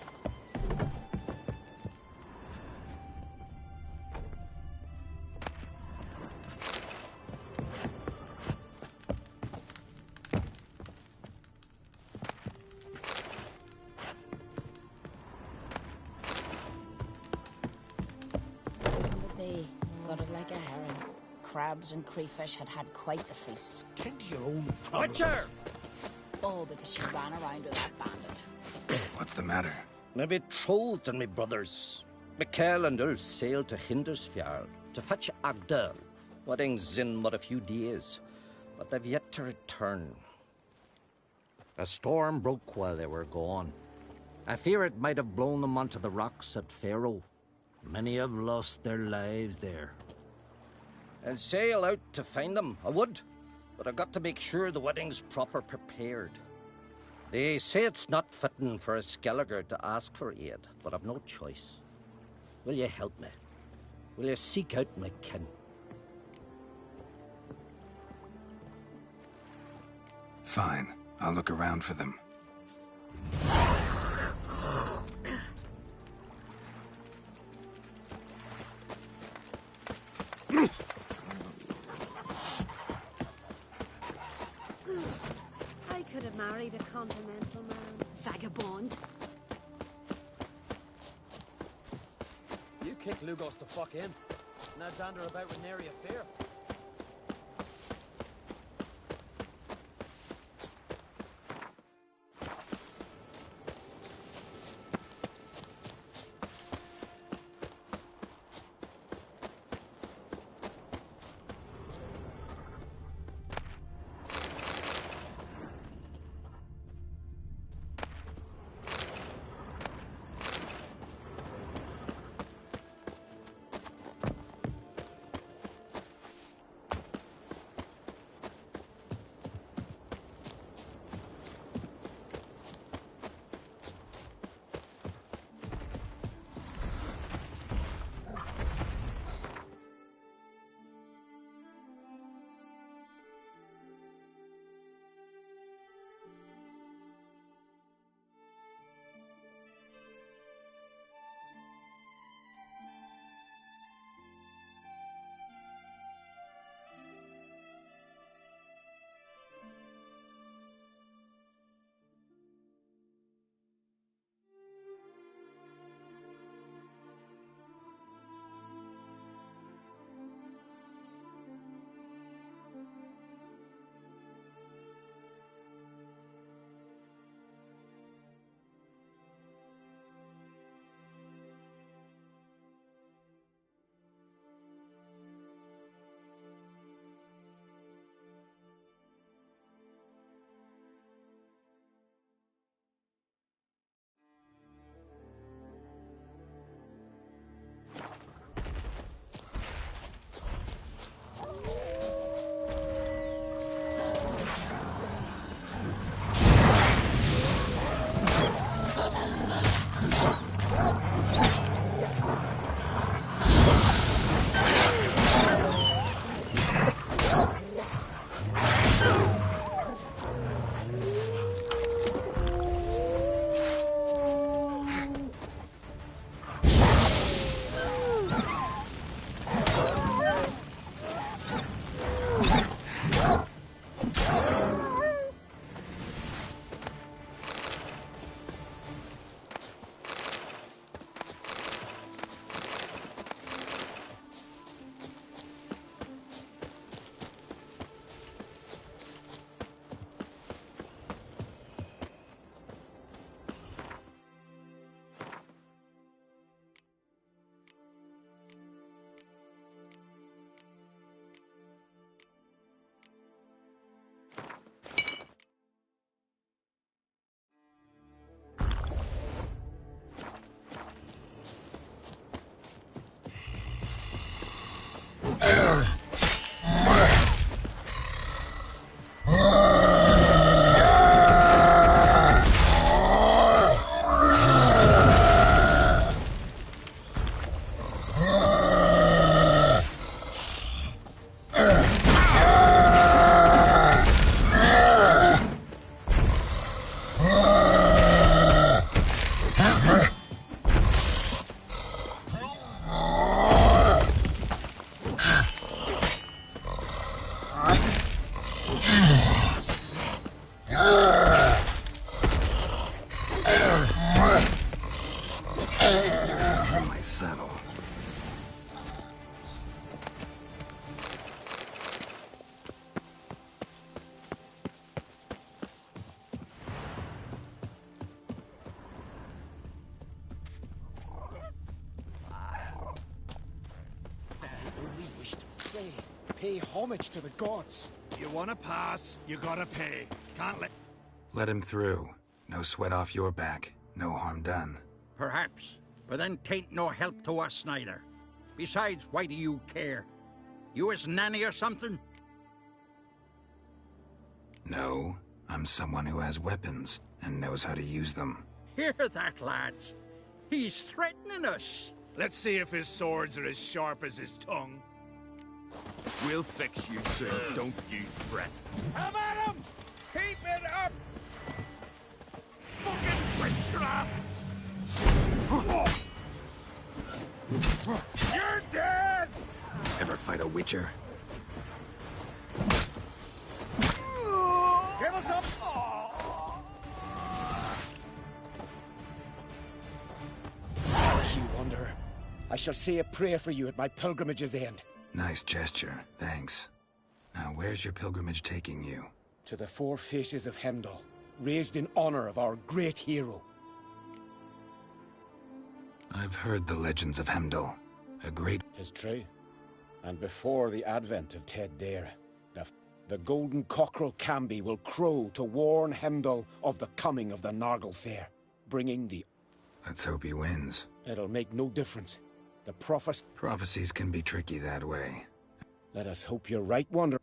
Bay, got it like a herring. Crabs and crayfish had had quite the feast. Tend to your own Witcher! All because she ran around with that bandit. What's the matter? My betrothed and my brothers, Mikael and Ulf, sailed to Hindersfjord to fetch Agder. Wedding's in but a few days, but they've yet to return. A storm broke while they were gone. I fear it might have blown them onto the rocks at Faroe. Many have lost their lives there. I'll sail out to find them, I would, but I've got to make sure the wedding's proper prepared. They say it's not fitting for a Skelliger to ask for aid, but I've no choice. Will you help me? Will you seek out my kin? Fine. I'll look around for them. I could have married a continental man. Vagabond. You kick Lugos the fuck in. Now dander about with nary a fear. from my saddle. Pay homage to the gods. You want to pass, you gotta pay. Can't let... Let him through. No sweat off your back. No harm done. Perhaps. But then tain't no help to us neither. Besides, why do you care? You his nanny or something? No, I'm someone who has weapons and knows how to use them. Hear that, lads? He's threatening us. Let's see if his swords are as sharp as his tongue. We'll fix you, sir. Don't you fret. Come at him! Keep it up! Fucking witchcraft! You're dead! Ever fight a witcher? Give us up! You wanderer. I shall say a prayer for you at my pilgrimage's end. Nice gesture, thanks. Now, where's your pilgrimage taking you? To the four faces of Heimdall, raised in honor of our great hero. I've heard the legends of Heimdall. A great... 'Tis true. And before the advent of Ted Dare, the golden cockerel Camby will crow to warn Heimdall of the coming of the Nargle Fair, bringing the... Let's hope he wins. It'll make no difference. The prophecies can be tricky that way. Let us hope you're right, Wanderer.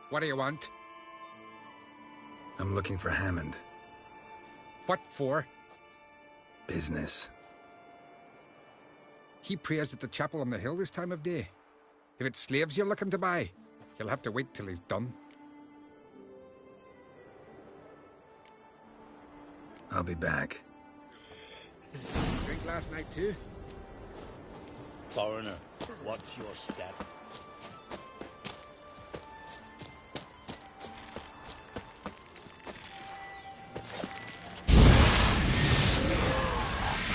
What do you want? I'm looking for Hammond. What for? Business. He prays at the chapel on the hill this time of day. If it's slaves you're looking to buy, you'll have to wait till he's done. I'll be back. Drink last night too? Foreigner, what's your step?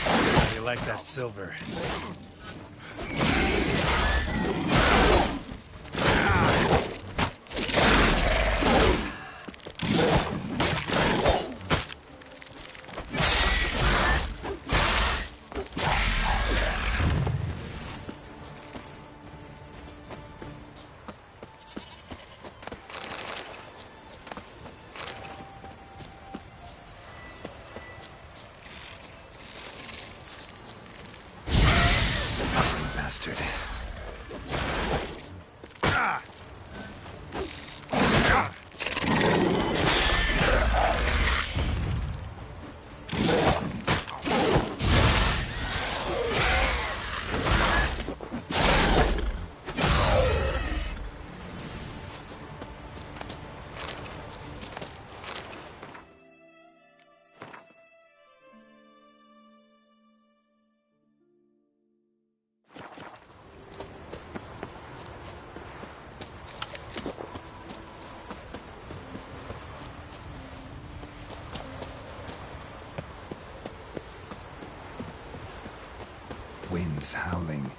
I like that silver. winds howling.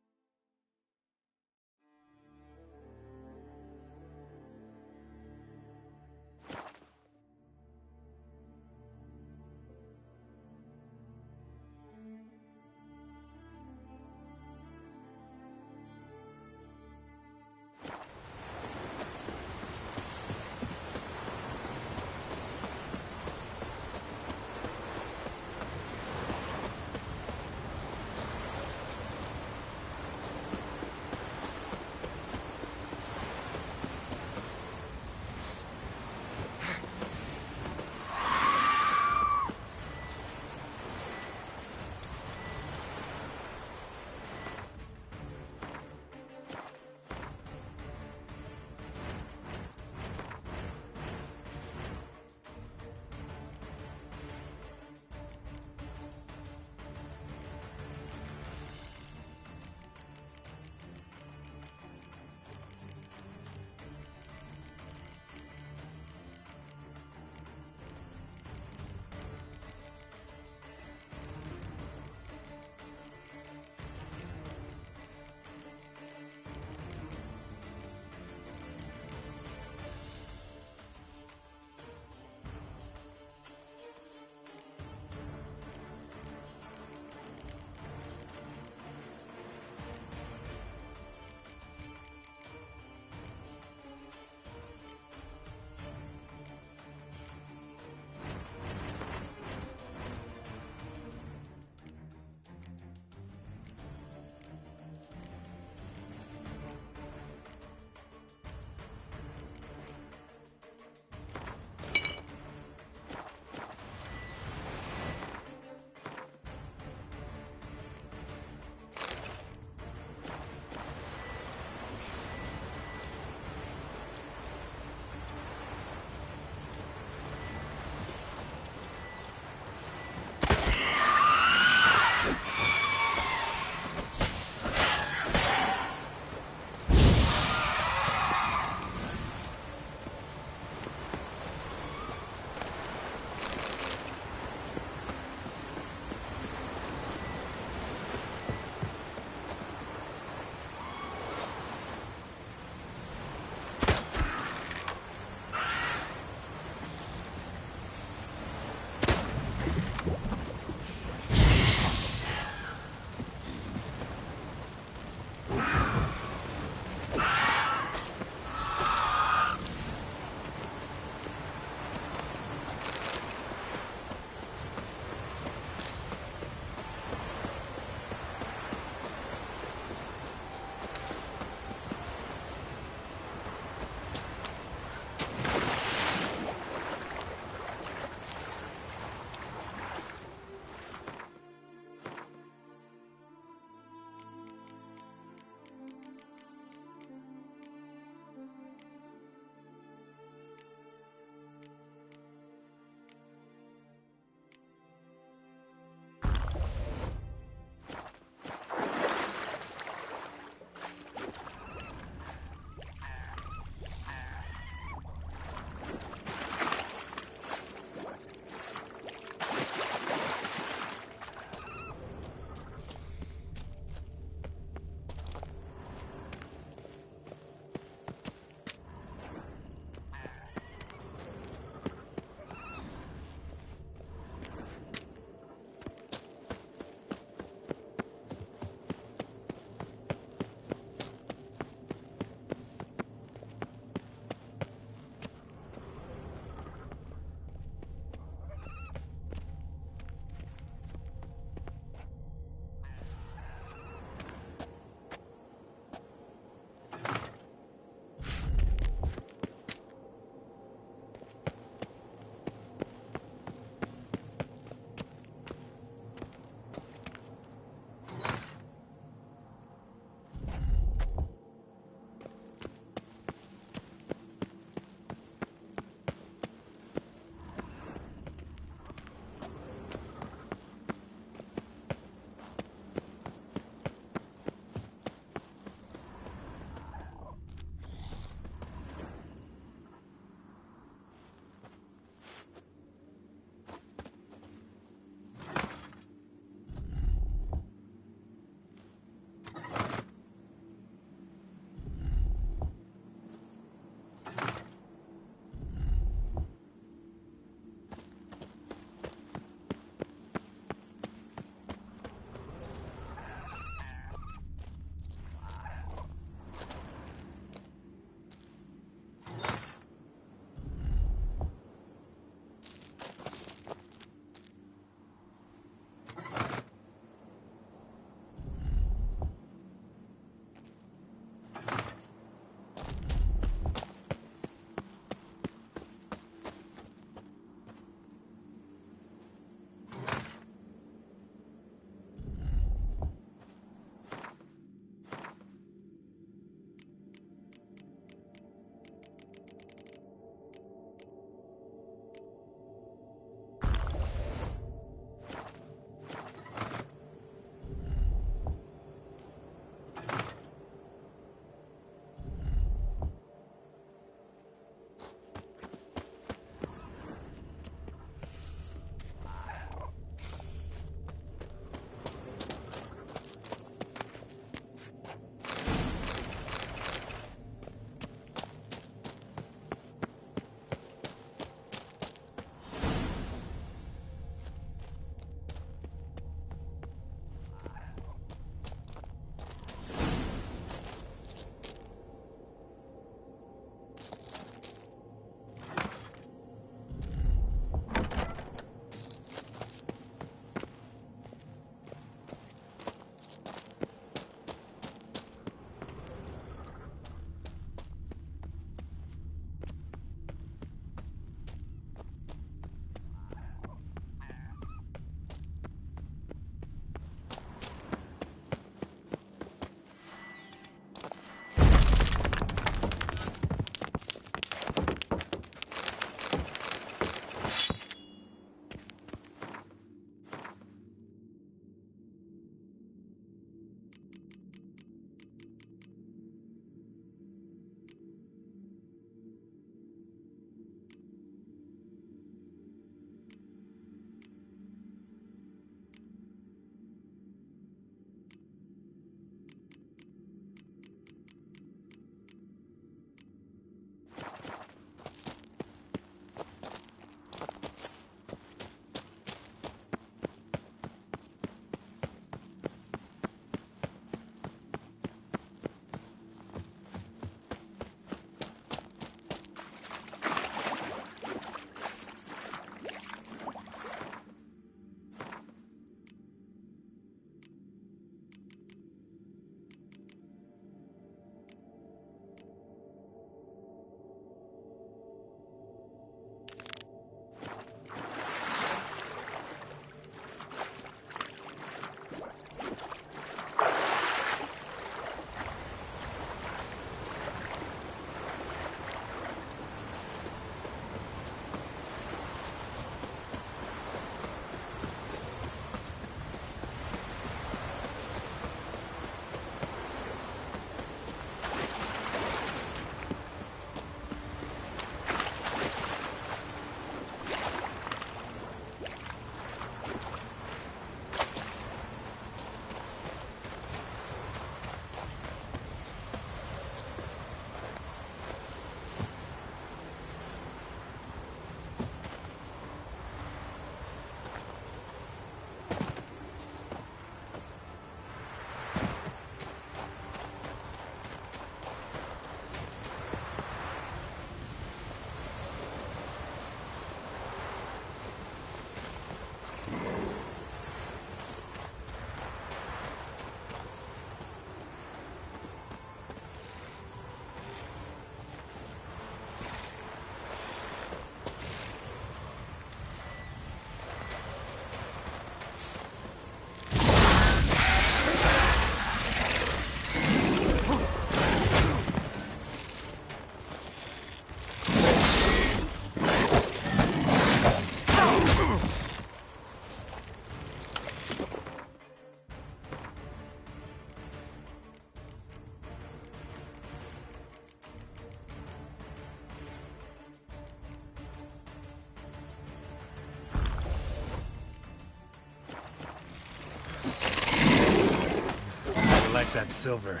like that silver.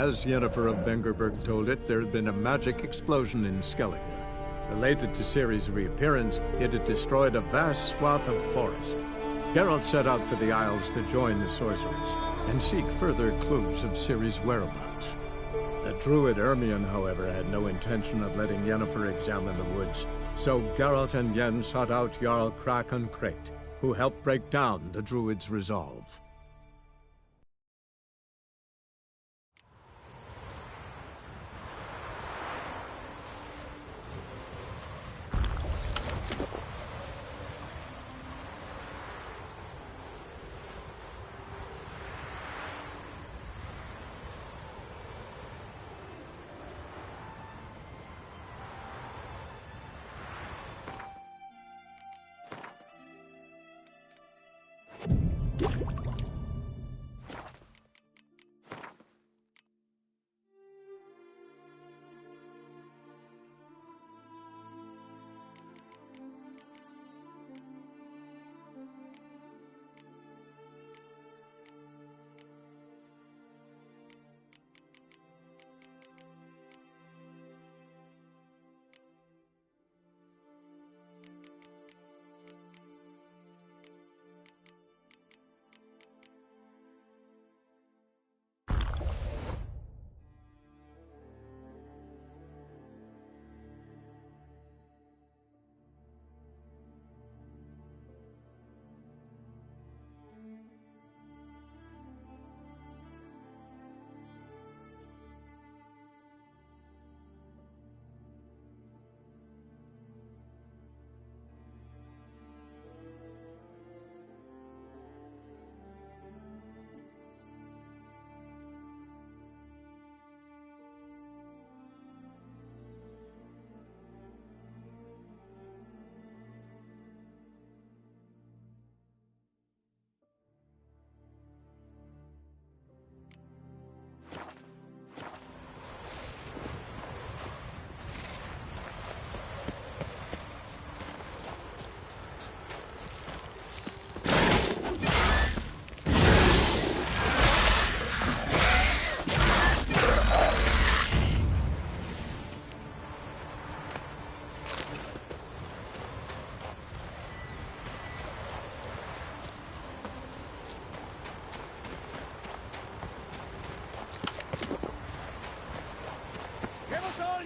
As Yennefer of Vengerberg told it, there had been a magic explosion in Skellige. Related to Ciri's reappearance, it had destroyed a vast swath of forest. Geralt set out for the Isles to join the sorcerers and seek further clues of Ciri's whereabouts. The druid Ermion, however, had no intention of letting Yennefer examine the woods, so Geralt and Yen sought out Jarl Krakon Kricht, who helped break down the druid's resolve.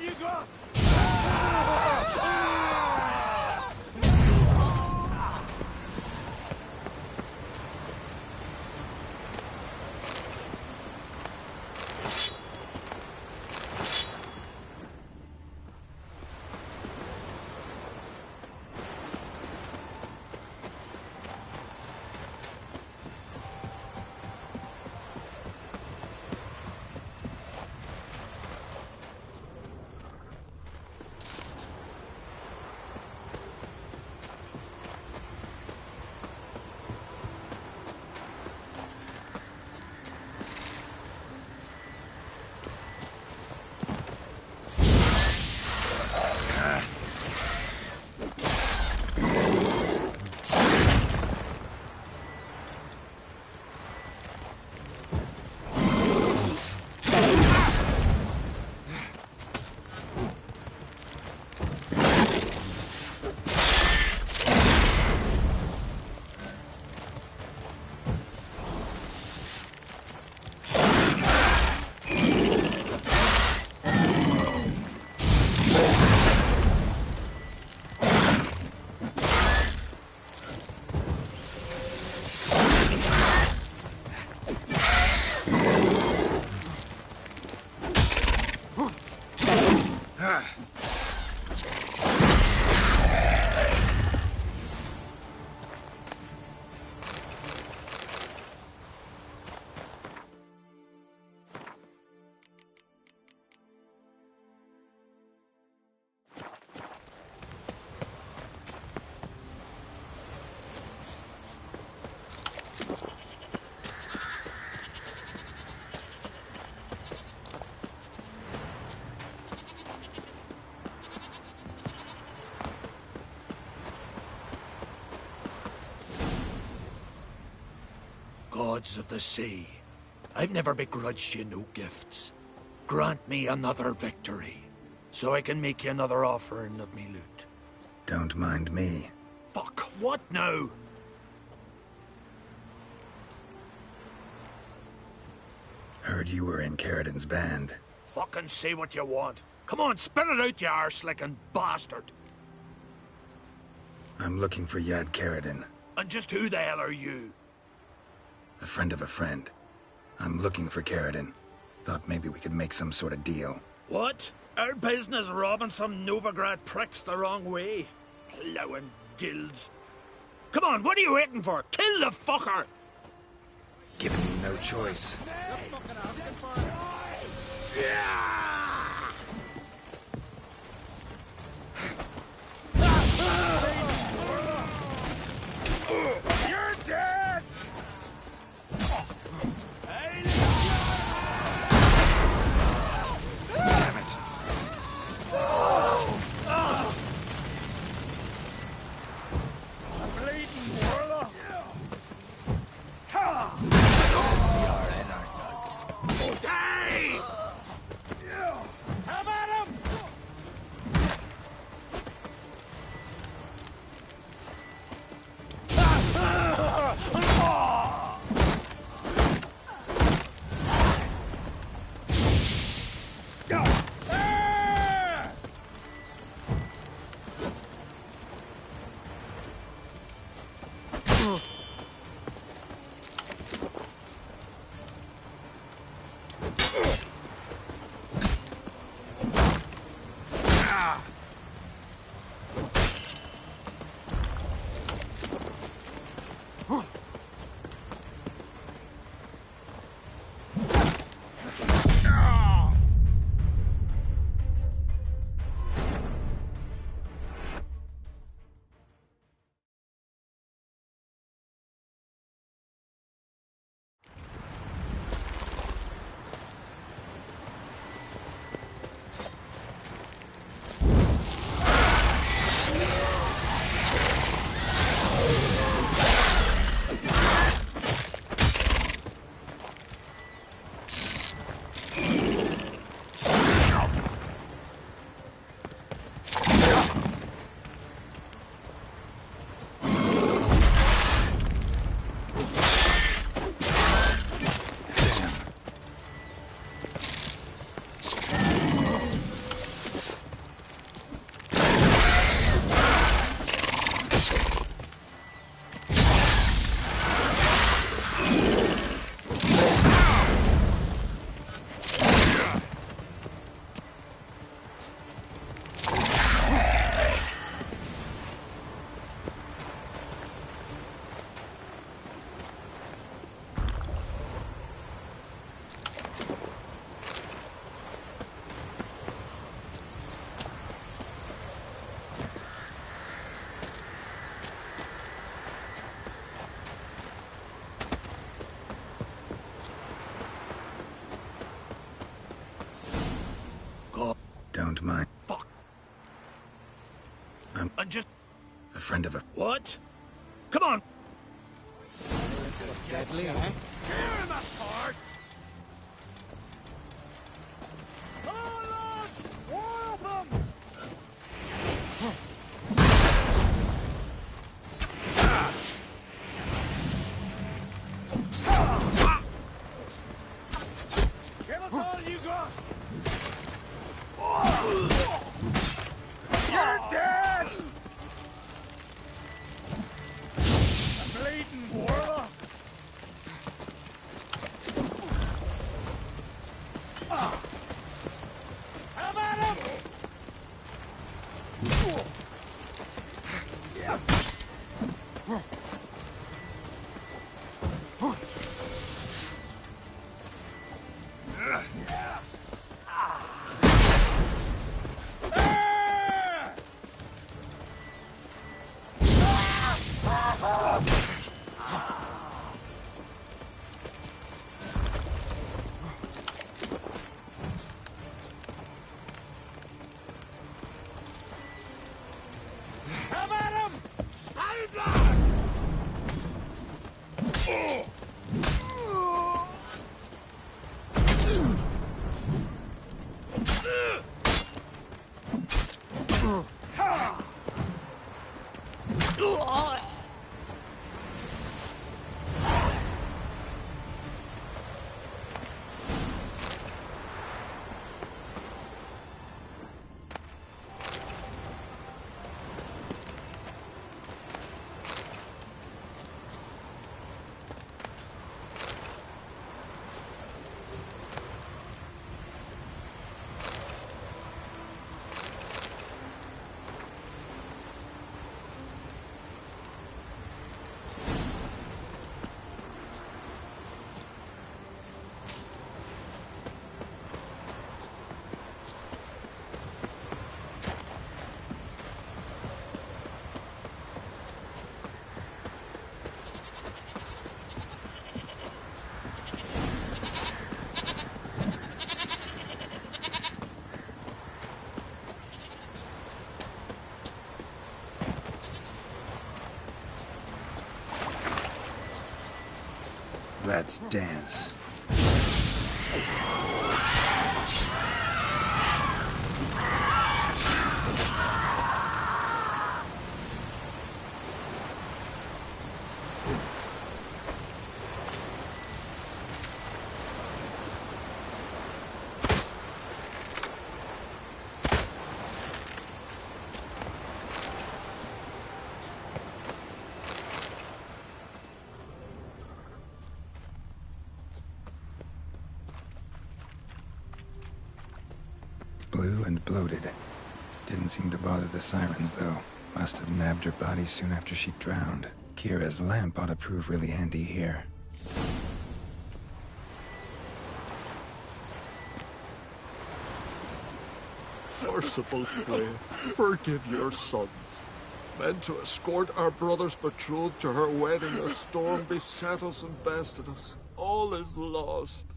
you got? Gods of the sea, I've never begrudged you no gifts. Grant me another victory, so I can make you another offering of me loot. Don't mind me. Fuck, what now? Heard you were in Caridin's band. Fucking say what you want. Come on, spit it out, you arse-licking bastard. I'm looking for Yad Caridin. And just who the hell are you? A friend of a friend. I'm looking for Caridin. Thought maybe we could make some sort of deal. What? Our business robbing some Novigrad pricks the wrong way? Plowing guilds. Come on, what are you waiting for? Kill the fucker! Giving me no choice. You're dead! Damn it. Bleeding warlock! Ha! You're in our tug. Die! and just... A friend of a... What? Come on! Deadly, eh? Tear him apart! Give us all you got! You're dead! A bleeding warlock! Have at him! Have at him! Spellblood! Let's dance. Blue and bloated. Didn't seem to bother the sirens, though. Must have nabbed her body soon after she drowned. Kira's lamp ought to prove really handy here. Merciful Freya, forgive your sons. Meant to escort our brother's betrothed to her wedding, a storm beset us and bested us. All is lost.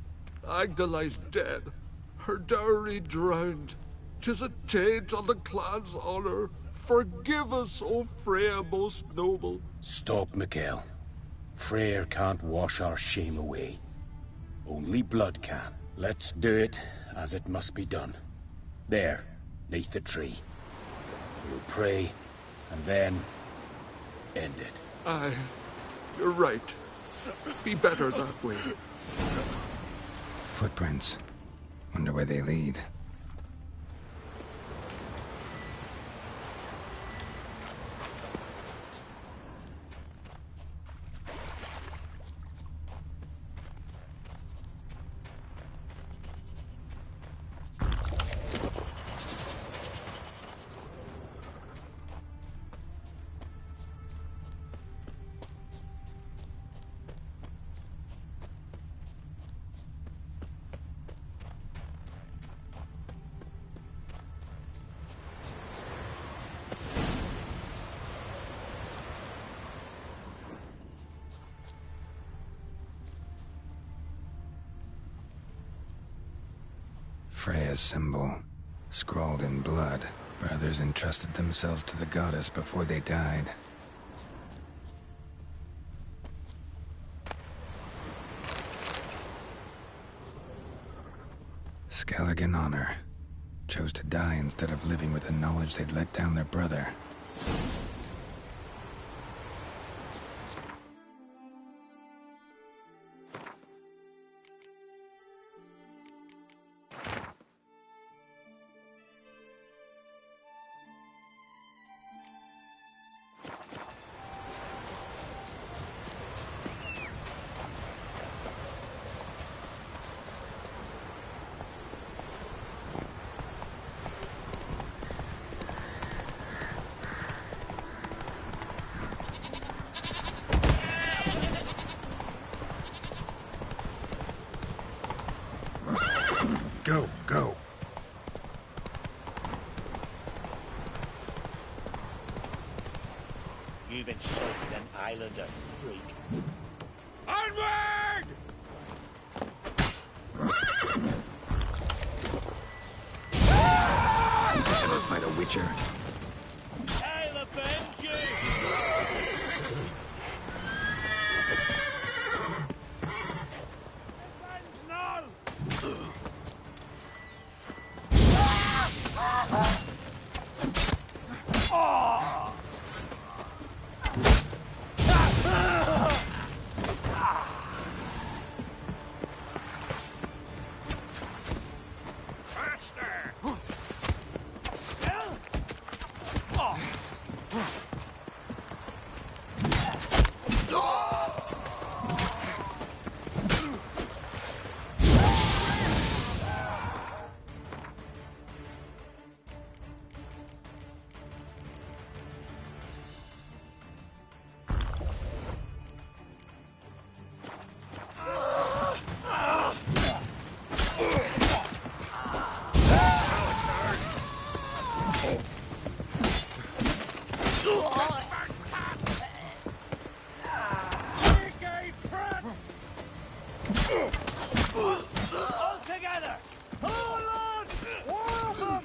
Agdali's dead. Her dowry drowned. 'Tis a taint on the clan's honor. Forgive us, O Freya most noble. Stop, Mikael. Freyr can't wash our shame away. Only blood can. Let's do it as it must be done. There, neath the tree. We'll pray, and then end it. Aye, you're right. Be better that way. Footprints. Wonder where they lead. Freya's symbol, scrawled in blood. Brothers entrusted themselves to the goddess before they died. Skellig in honor chose to die instead of living with the knowledge they'd let down their brother. Go, go. You've insulted an islander, freak. Onward! Never fight a witcher. I'll avenge you! All together! Hold on! Welcome!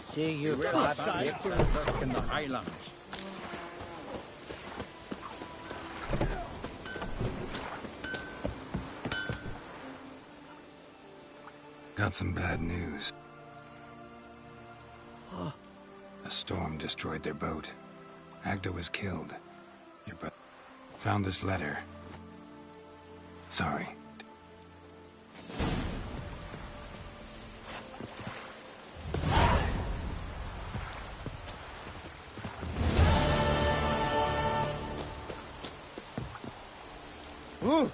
See you bad people lurk in the Highlands. Got some bad news. A storm destroyed their boat. Agda was killed. Your brother found this letter. Sorry. Ooh.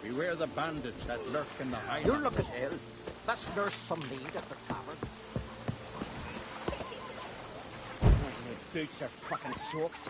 Beware the bandits that lurk in the Highlands. You look at ill. Let's nurse some mead at the tavern. My boots are fucking soaked.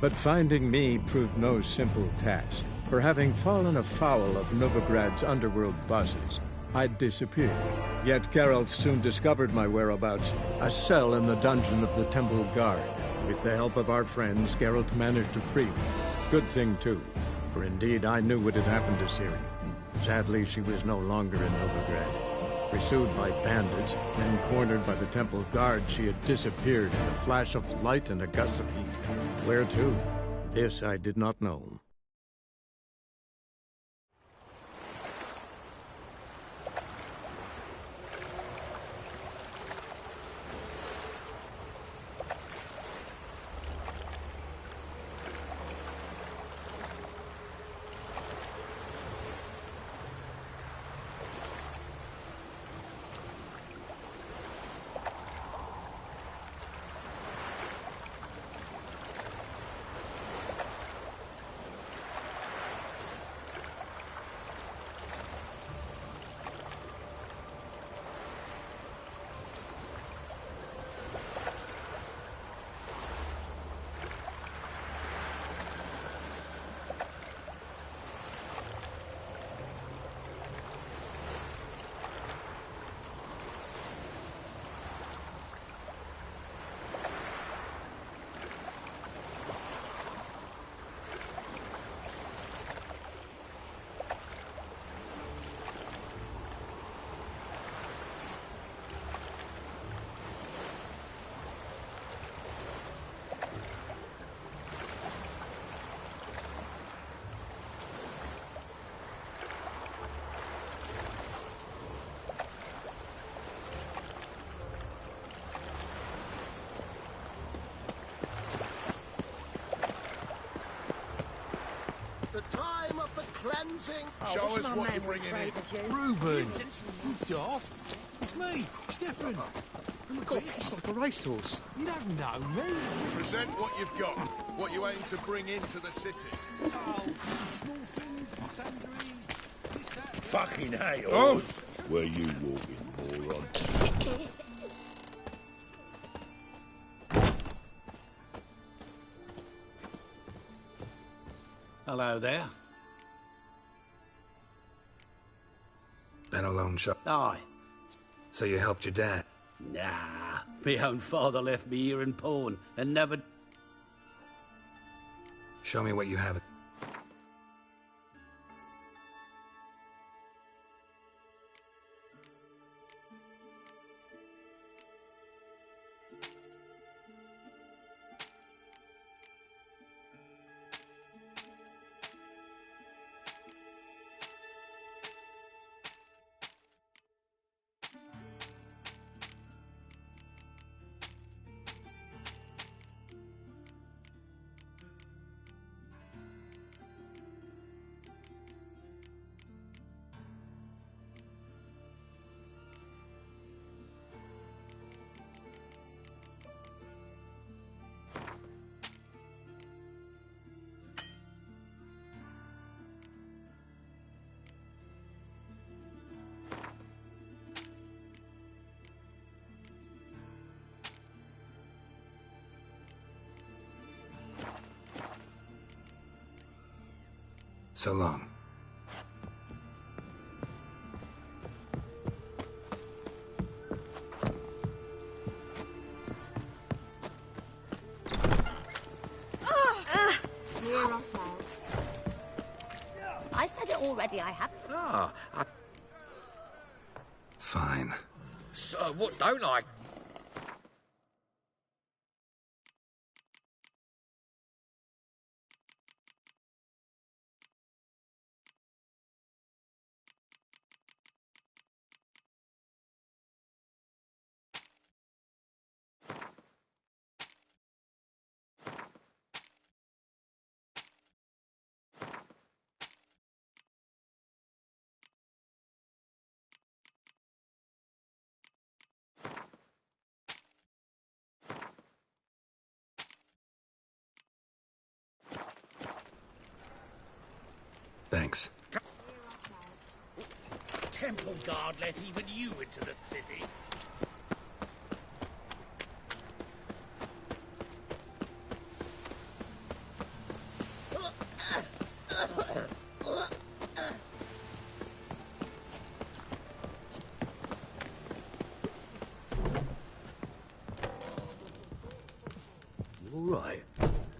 But finding me proved no simple task, for having fallen afoul of Novigrad's underworld bosses, I'd disappeared. Yet Geralt soon discovered my whereabouts, a cell in the dungeon of the Temple Guard. With the help of our friends, Geralt managed to free me. Good thing, too, for indeed I knew what had happened to Ciri. Sadly, she was no longer in Novigrad. Pursued by bandits, then cornered by the Temple Guard, she had disappeared in a flash of light and a gust of heat. Where to? This I did not know. The time of the cleansing. Show us what you're bringing in. Reuben! You daft. It's me, Stefan. Oh my God, it's like a racehorse. You don't know me. Present what you've got, what you aim to bring into the city. Oh, small things, sundries, this, that. Fucking hey, Oz. Where you walking, moron? Hello there. Been a lone shot. Aye. So you helped your dad? Nah, my own father left me here in Poland and never... Show me what you have. So long. Hear us out. I said it already, I have. Fine. So, what don't I? Thanks. Temple Guard let even you into the city. All right.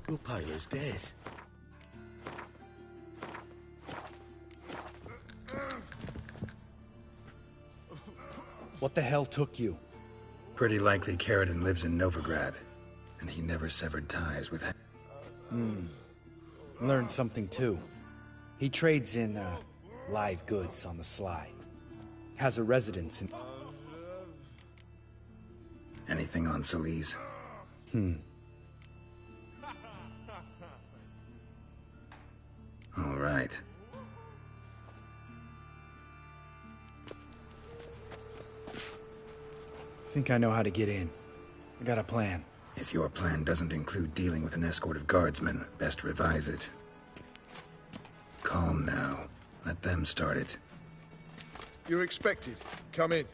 Your pale as death. What the hell took you? Pretty likely Caridin lives in Novigrad, and he never severed ties with Learned something too. He trades in, live goods on the sly. Has a residence in... Anything on Solis? All right. Think I know how to get in. I got a plan. If your plan doesn't include dealing with an escort of guardsmen, best revise it. Calm now. Let them start it. You're expected. Come in.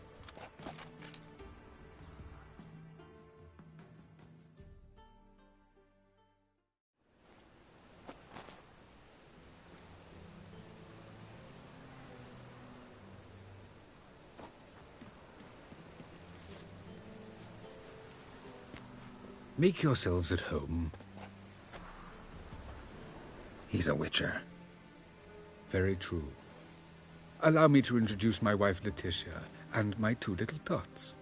Make yourselves at home. He's a witcher. Very true. Allow me to introduce my wife, Letitia, and my two little tots.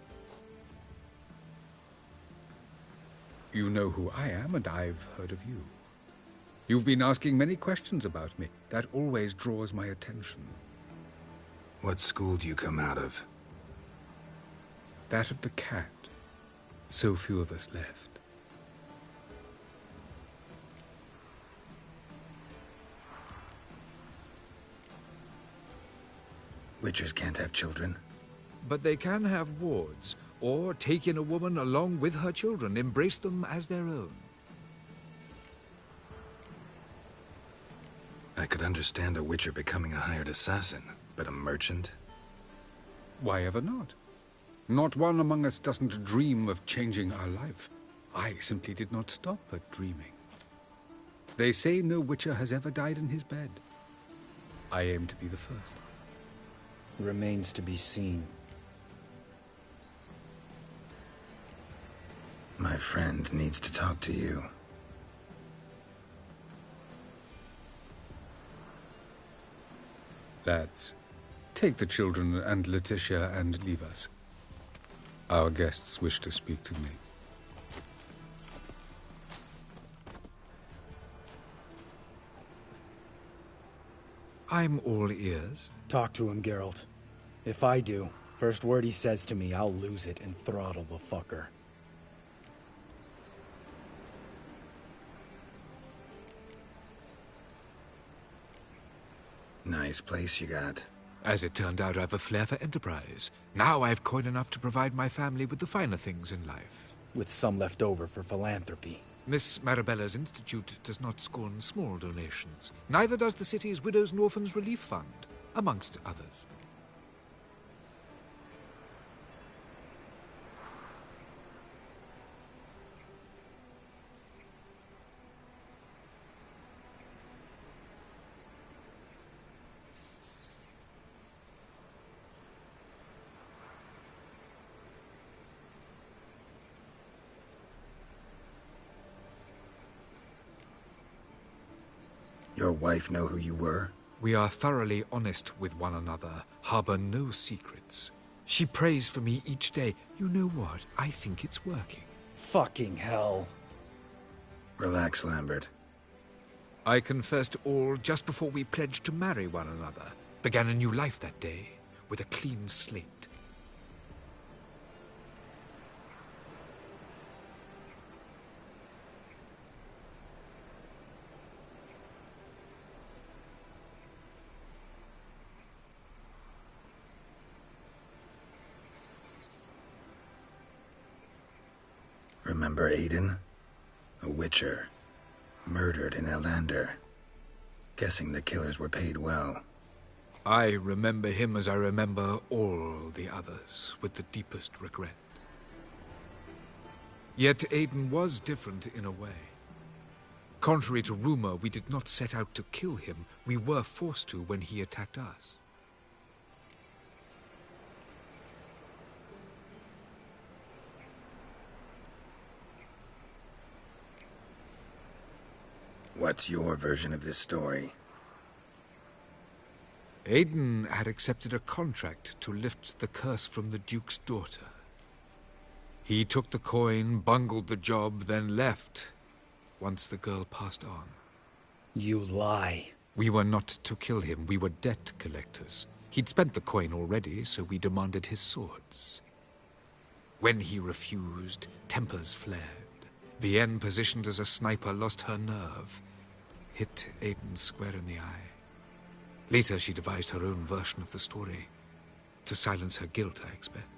You know who I am, and I've heard of you. You've been asking many questions about me. That always draws my attention. What school do you come out of? That of the cat. So few of us left. Witchers can't have children. But they can have wards, or take in a woman along with her children, embrace them as their own. I could understand a witcher becoming a hired assassin, but a merchant? Why ever not? Not one among us doesn't dream of changing our life. I simply did not stop at dreaming. They say no witcher has ever died in his bed. I aim to be the first. Remains to be seen. My friend needs to talk to you. Lads, take the children and Letitia and leave us. Our guests wish to speak to me. I'm all ears. Talk to him, Geralt. If I do, first word he says to me, I'll lose it and throttle the fucker. Nice place you got. As it turned out, I've a flair for enterprise. Now I've coin enough to provide my family with the finer things in life. With some left over for philanthropy. Miss Marabella's institute does not scorn small donations. Neither does the city's Widows and Orphans Relief Fund, amongst others. Your wife know who you were? We are thoroughly honest with one another, harbor no secrets. She prays for me each day. You know what? I think it's working. Fucking hell. Relax, Lambert. I confessed all just before we pledged to marry one another. Began a new life that day, with a clean slate. Remember Aiden? A witcher. Murdered in Elander. Guessing the killers were paid well. I remember him as I remember all the others, with the deepest regret. Yet Aiden was different in a way. Contrary to rumor, we did not set out to kill him. We were forced to when he attacked us. What's your version of this story? Aiden had accepted a contract to lift the curse from the Duke's daughter. He took the coin, bungled the job, then left, once the girl passed on. You lie. We were not to kill him, we were debt collectors. He'd spent the coin already, so we demanded his swords. When he refused, tempers flared. Vienne, positioned as a sniper, lost her nerve. Hit Aiden square in the eye. Later, she devised her own version of the story. To silence her guilt, I expect.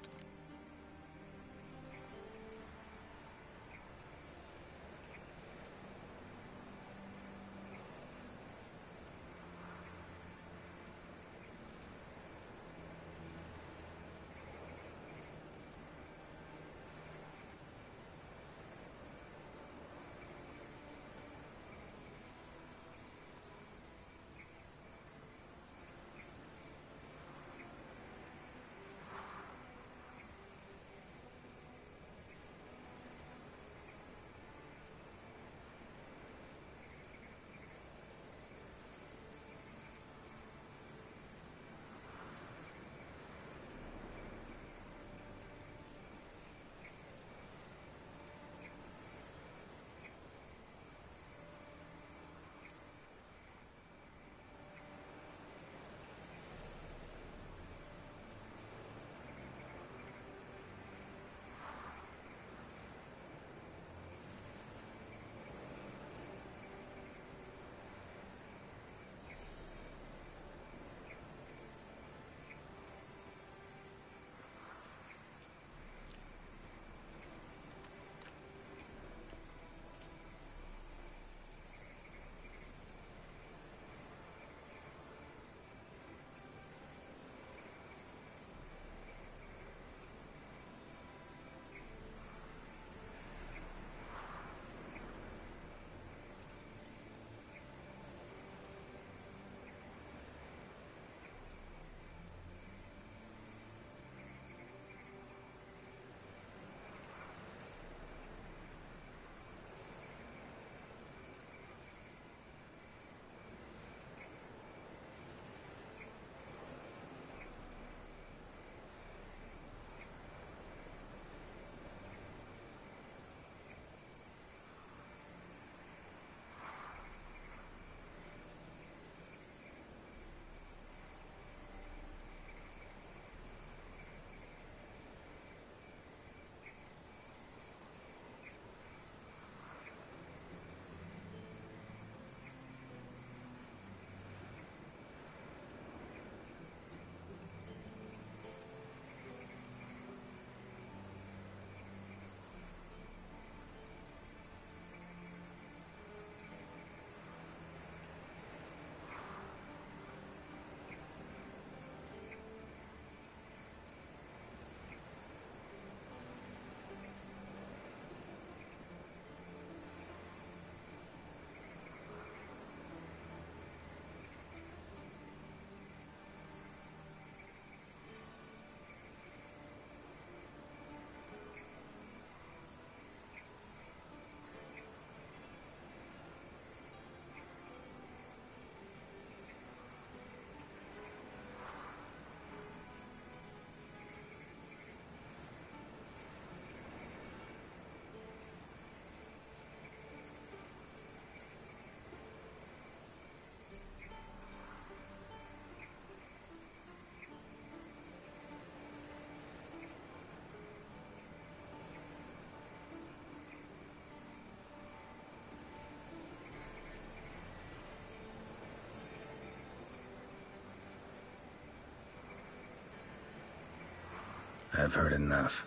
I've heard enough.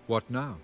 What now?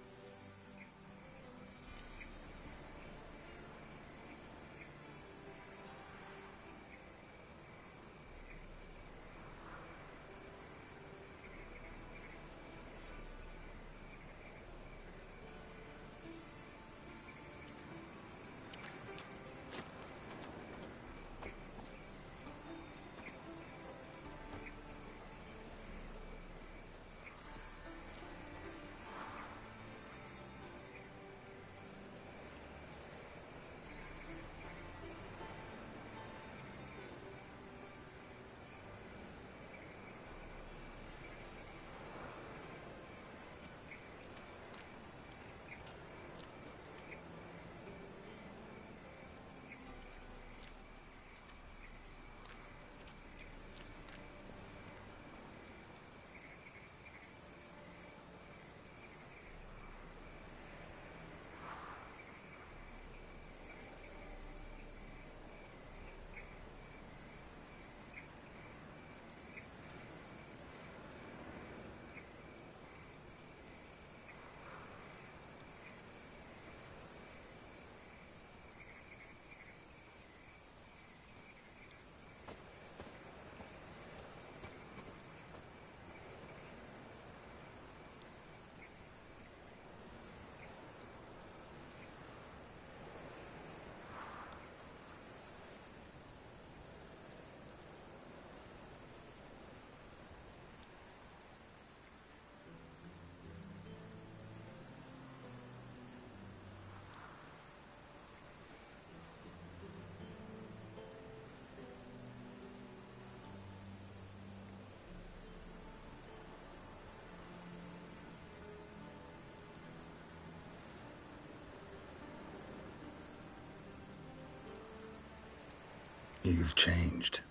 You've changed.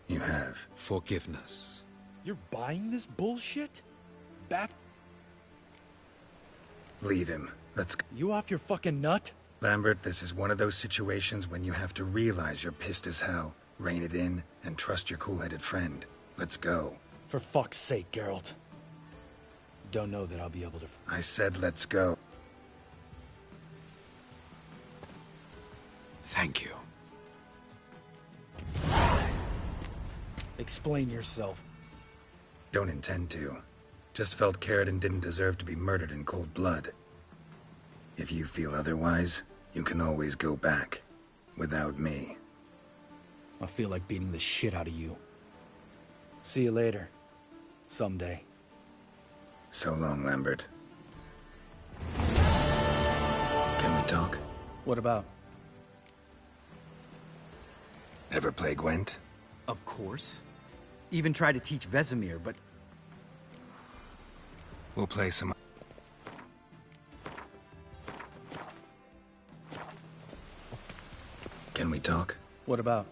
You have. Forgiveness. You're buying this bullshit? Bat? Leave him. Let's go. You off your fucking nut? Lambert, this is one of those situations when you have to realize you're pissed as hell, rein it in, and trust your cool-headed friend. Let's go. For fuck's sake, Geralt. Don't know that I'll be able to... I said let's go. Thank you. Explain yourself. Don't intend to. Just felt Caridin didn't deserve to be murdered in cold blood. If you feel otherwise, you can always go back. Without me. I feel like beating the shit out of you. See you later. Someday. So long, Lambert. Can we talk? What about? Ever play Gwent? Of course. Even tried to teach Vesemir, but... We'll play some... Can we talk? What about?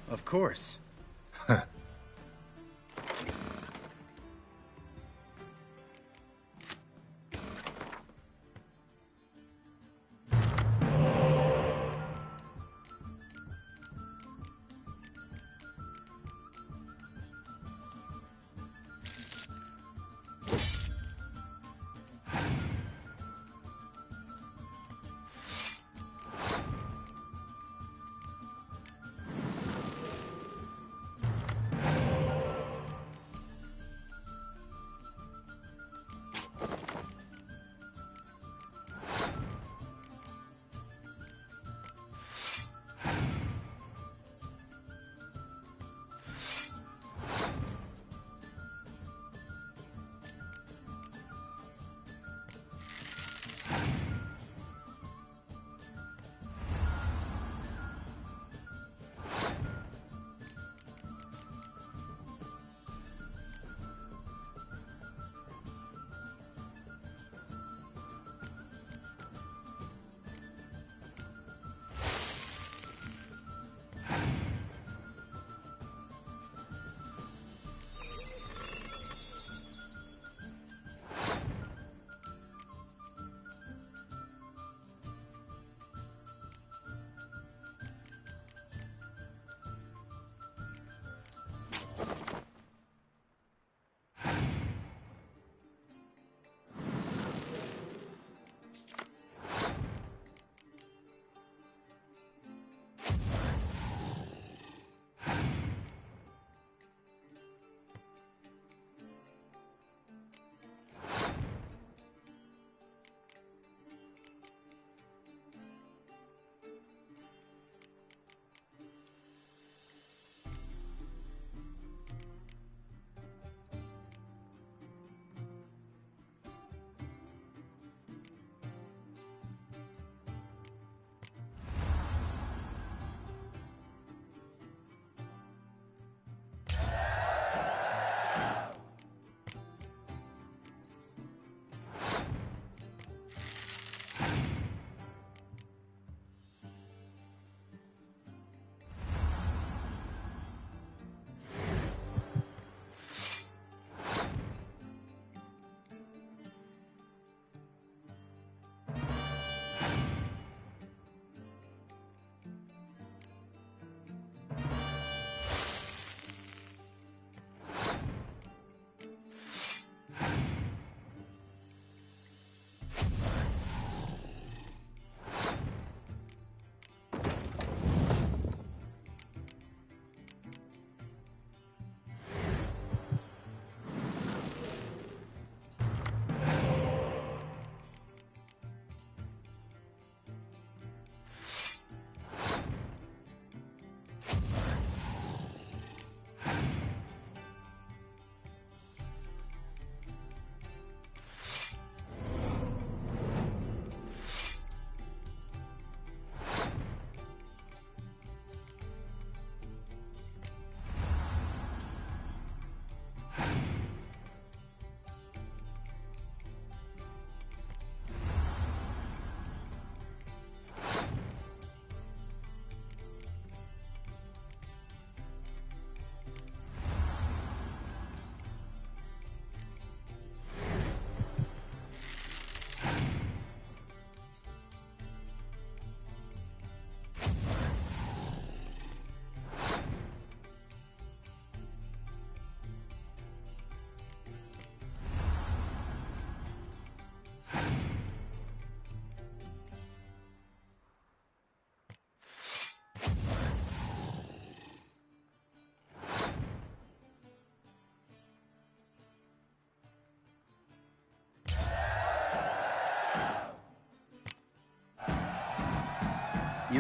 Of course.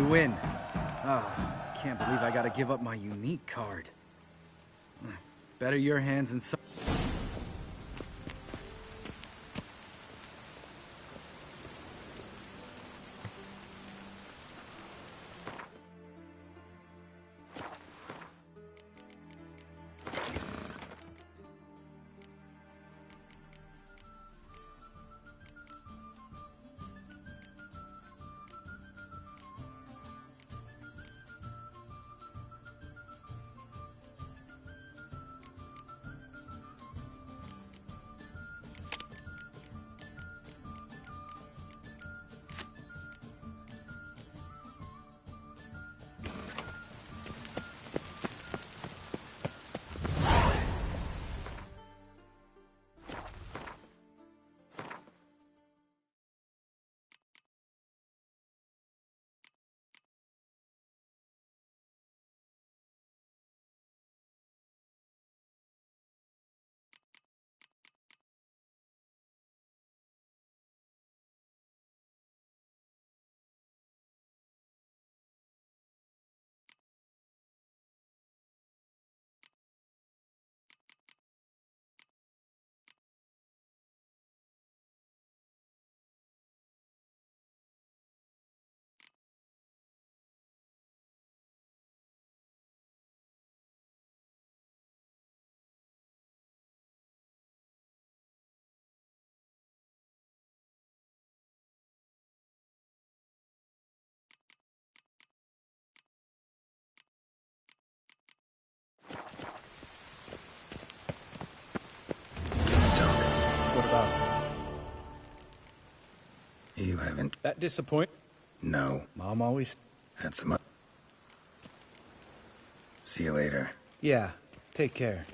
You win. Ah, can't believe I gotta give up my unique card. Better your hands and some. What about? You haven't. That disappoint? No. Mom always Had some. See you later. Yeah, take care.